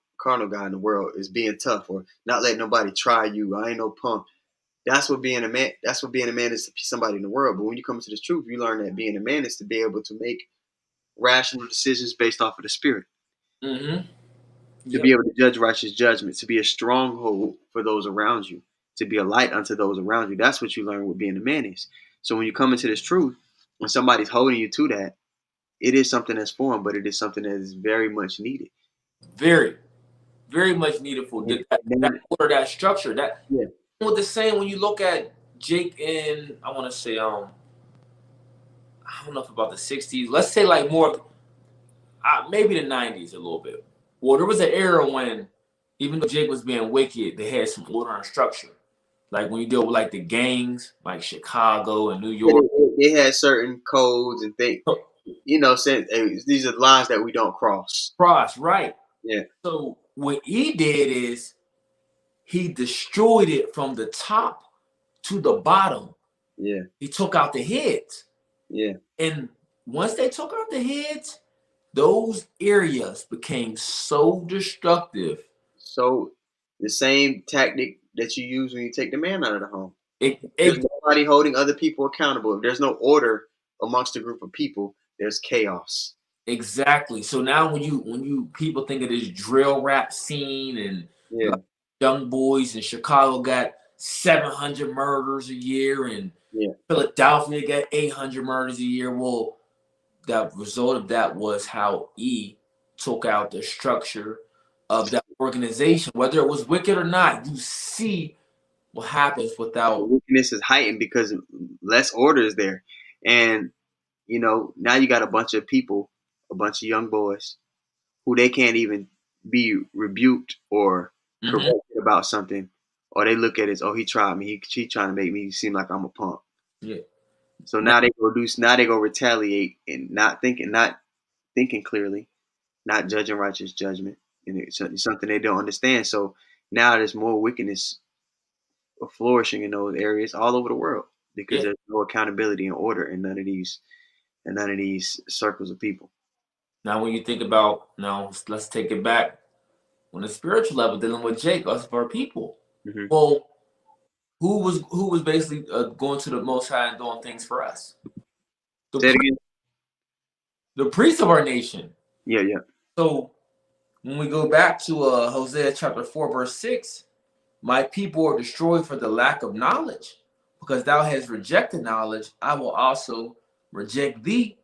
guy in the world is being tough, or not letting nobody try you. I ain't no punk. That's what being a man. That's what being a man is to be somebody in the world. But when you come to this truth, you learn that being a man is to be able to make rational decisions based off of the spirit. To be able to judge righteous judgment, to be a stronghold for those around you, to be a light unto those around you. That's what you learn what being a man is. So when you come into this truth, when somebody's holding you to that, it is something that's foreign, but it is something that is very much needed. Very, very much needed for that order, that structure. That with the same when you look at Jake in, I want to say, I don't know if about the 60s. Let's say like more, maybe the 90s a little bit. Well, there was an era when, even though Jake was being wicked, they had some order and structure. Like when you deal with like the gangs, like Chicago and New York. They had certain codes and things. You know, these are lines that we don't cross. Right. Yeah. So what he did is he destroyed it from the top to the bottom. Yeah. He took out the heads. Yeah. And once they took out the heads, those areas became so destructive. So the same tactic that you use when you take the man out of the home. There's nobody holding other people accountable. If there's no order amongst a group of people, there's chaos. Exactly. So now when you people think of this drill rap scene and like young boys in Chicago got 700 murders a year and Philadelphia got 800 murders a year. Well, the result of that was how E took out the structure of that organization. Whether it was wicked or not, you see what happens without wickedness is heightened because less order is there. And you know, now you got a bunch of people, a bunch of young boys who they can't even be rebuked or corrected about something. Or they look at it as, oh, he tried me. He trying to make me seem like I'm a punk. Yeah. So now they go retaliate and not thinking clearly, not judging righteous judgment. And it's something they don't understand. So now there's more wickedness flourishing in those areas all over the world because there's no accountability and order in none of these circles of people. Now, when you think about, let's take it back on the spiritual level, dealing with Jake, us of our people. Well, who was basically going to the Most High and doing things for us? The priests of our nation. Yeah. So when we go back to Hosea chapter 4, verse 6, my people are destroyed for the lack of knowledge. Because thou hast rejected knowledge, I will also reject thee,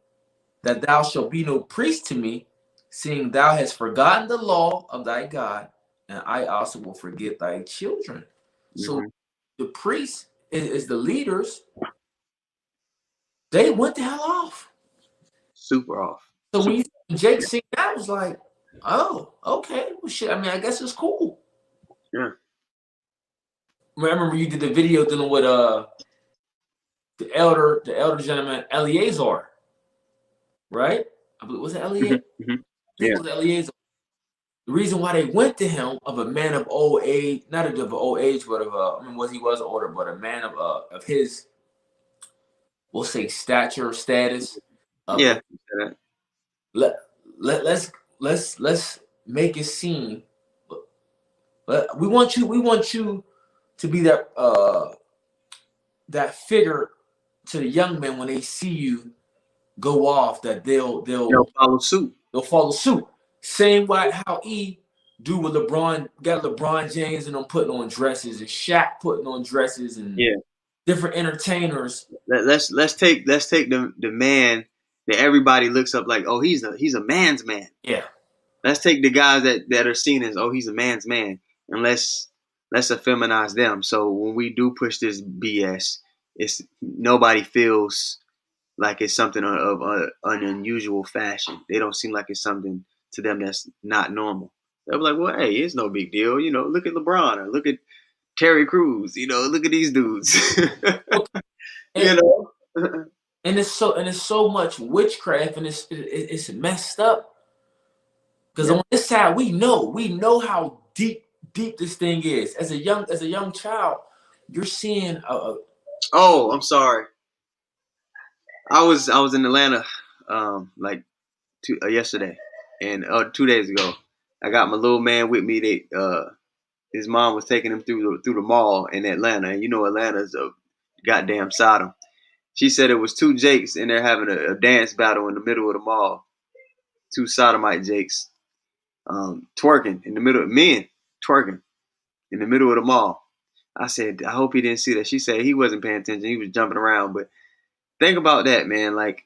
that thou shalt be no priest to me, seeing thou hast forgotten the law of thy God, and I also will forget thy children. So the priests is the leaders. They went the hell off. Super off. So when Jake seen that, I was like, oh, okay. Well, shit. I mean, I guess it's cool. Yeah. I remember you did the video dealing with the elder gentleman Eleazar, right? I believe, was it Eleazar? It was Eleazar. The reason why they went to him, of a man of old age, not of old age, but he was older, but a man of his, we'll say, stature, status. Let's make it seem. We want you to be that figure to the young men when they see you go off, that they'll follow suit. They'll follow suit. Same way how E do with LeBron, got LeBron James and them putting on dresses, and Shaq putting on dresses, and different entertainers. Let's take the man that everybody looks up like, oh, he's a man's man. Yeah. Let's take the guys that are seen as, oh, he's a man's man, and let's effeminize them. So when we do push this BS, it's nobody feels like it's something of an unusual fashion. They don't seem like it's something to them that's not normal. They'll be like, well, hey, it's no big deal. You know, look at LeBron or look at Terry Crews. You know, look at these dudes. You know. And it's so much witchcraft, and it's messed up. Because on this side, we know how deep this thing is. As a young child, you're seeing Oh, I'm sorry. I was in Atlanta, like yesterday, and 2 days ago. I got my little man with me. His mom was taking him through the mall in Atlanta, and you know Atlanta's a goddamn Sodom. She said it was two Jakes and they're having a dance battle in the middle of the mall. Two sodomite Jakes, twerking in the middle of men twerking in the middle of the mall. I said, I hope he didn't see that. She said he wasn't paying attention. He was jumping around. But think about that, man. Like,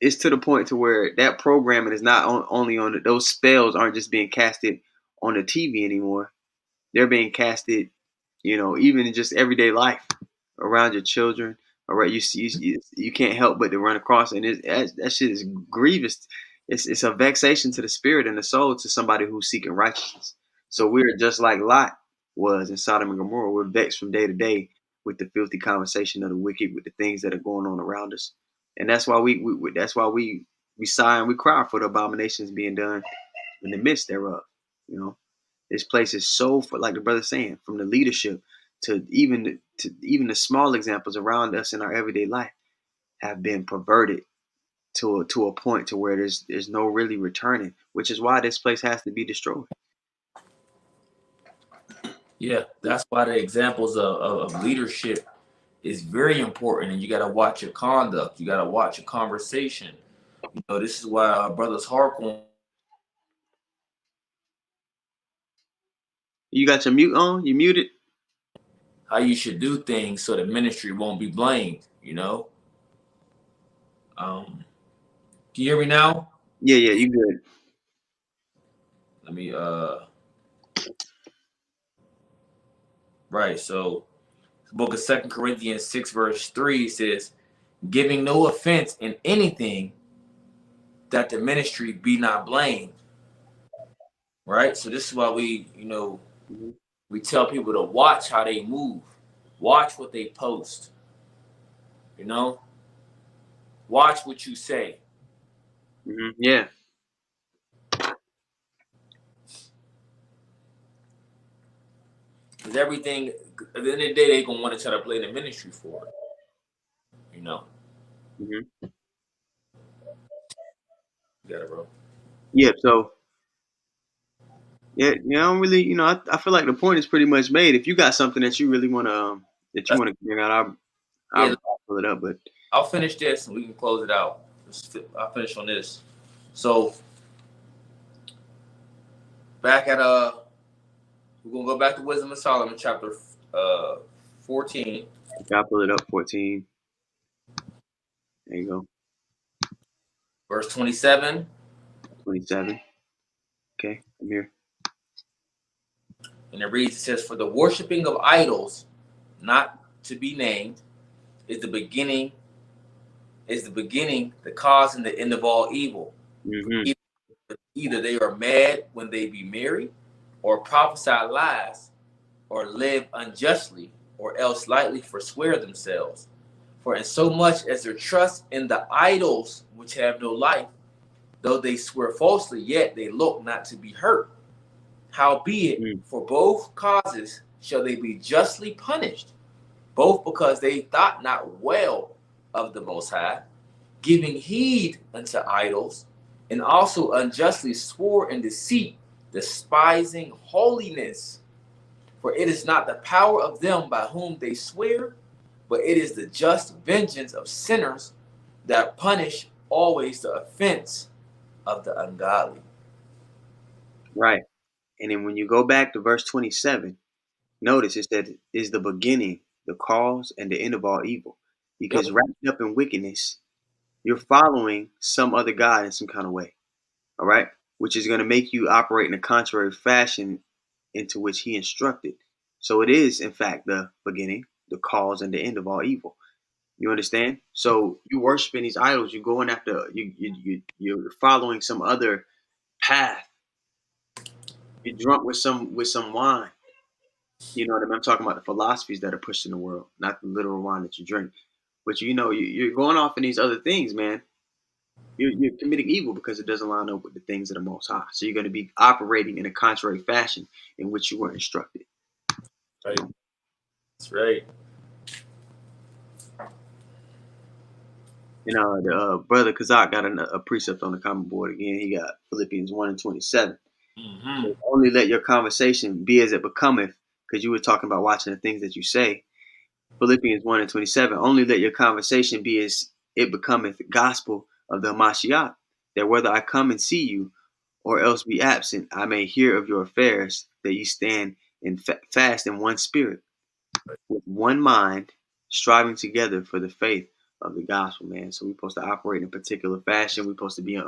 it's to the point to where that programming is not only on those spells aren't just being casted on the TV anymore. They're being casted, you know, even in just everyday life around your children. All right, you can't help but to run across, and that shit is grievous. It's a vexation to the spirit and the soul to somebody who's seeking righteousness. So we're just like Lot was in Sodom and Gomorrah. We're vexed from day to day with the filthy conversation of the wicked, with the things that are going on around us, and that's why we sigh and we cry for the abominations being done in the midst thereof. You know, this place is so, like the brother's saying, from the leadership to even the small examples around us in our everyday life have been perverted to a point to where there's no really returning, which is why this place has to be destroyed. Yeah, that's why the examples of leadership is very important, and you got to watch your conduct. You got to watch your conversation. You know, this is why our brothers Harkon. You got your mute on? You muted? How you should do things so the ministry won't be blamed. You know. Can you hear me now? Yeah, you good. Let me right. So the book of 2 Corinthians 6 verse 3 says, giving no offense in anything, that the ministry be not blamed. Right? So this is why we, we tell people to watch how they move, watch what they post, watch what you say. Yeah. Because everything, at the end of the day, they're going to want to try to play the ministry for it. You got it, bro. Yeah, so, yeah, I don't really, I feel like the point is pretty much made. If you got something that you really want to, bring out, I'll pull it up, but I'll finish this and we can close it out. I'll finish on this. So, back at, we're going to go back to Wisdom of Solomon, chapter 14. I'll pull it up, 14. There you go. Verse 27. 27. Okay, I'm here. And it reads, it says, for the worshiping of idols, not to be named, is the beginning, the cause and the end of all evil. Either they are mad when they be merry, or prophesy lies, or live unjustly, or else lightly forswear themselves. For in so much as their trust in the idols which have no life, though they swear falsely, yet they look not to be hurt. Howbeit, for both causes shall they be justly punished, both because they thought not well of the Most High, giving heed unto idols, and also unjustly swore in deceit, despising holiness. For it is not the power of them by whom they swear, but it is the just vengeance of sinners that punish always the offense of the ungodly. Right. And then when you go back to verse 27, notice it said is the beginning, the cause, and the end of all evil. Because wrapped up in wickedness, you're following some other God in some kind of way. All right, which is going to make you operate in a contrary fashion into which He instructed. So it is, in fact, the beginning, the cause, and the end of all evil. You understand? So you worshiping these idols, you're going after you're following some other path. You're drunk with some wine. You know what I mean? I'm talking about the philosophies that are pushed in the world, not the literal wine that you drink. But you're going off in these other things, man. You're committing evil because it doesn't line up with the things of the Most High. So you're going to be operating in a contrary fashion in which you were instructed. Right. That's right. You know, the brother Kazak got a precept on the comment board again. He got Philippians 1:27. Mm-hmm. So only let your conversation be as it becometh, because you were talking about watching the things that you say. Philippians 1:27. Only let your conversation be as it becometh gospel of the Mashiach, that whether I come and see you or else be absent, I may hear of your affairs, that you stand in fast in one spirit, with one mind, striving together for the faith of the gospel, man. So we're supposed to operate in a particular fashion. We're supposed to be in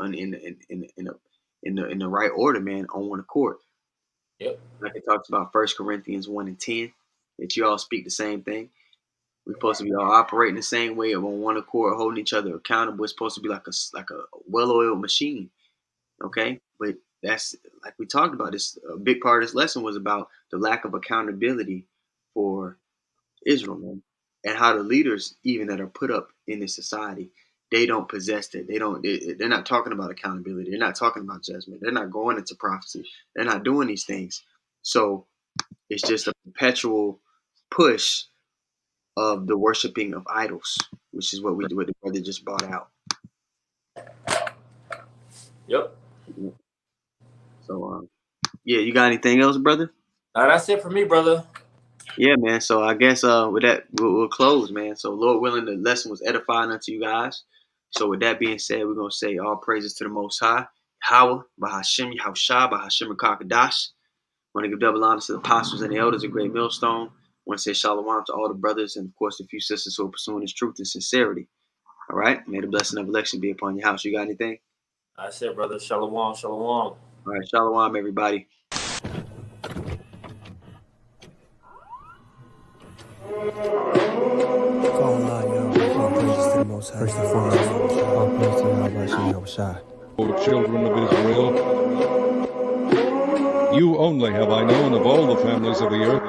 the right order, man, on one accord. Yep. Like it talks about 1 Corinthians 1:10, that you all speak the same thing. We're supposed to be all operating the same way, on one accord, holding each other accountable. It's supposed to be like a well-oiled machine, okay? But that's, like we talked about, this a big part of this lesson was about the lack of accountability for Israel, man, and how the leaders, even that are put up in this society, they don't possess it. They're not talking about accountability. They're not talking about judgment. They're not going into prophecy. They're not doing these things. So it's just a perpetual push of the worshiping of idols, which is what the brother just brought out. Yep. So, yeah, you got anything else, brother? That's it for me, brother. Yeah, man. So I guess with that, we'll close, man. So Lord willing, the lesson was edifying unto you guys. So with that being said, we're going to say all praises to the Most High. Yahweh, Bahashim, Yahushua, Bahashim, Rakakadash. Want to give double honor to the apostles and the elders of Great Millstone. Want to say shalom to all the brothers and, of course, a few sisters who are pursuing this truth and sincerity. All right? May the blessing of election be upon your house. You got anything? That's it, brother. Shalom, shalom. All right. Shalom, everybody. All praises to the Most High. First and foremost, all praise to Yahweh, O children of Israel, you only have I known of all the families of the earth.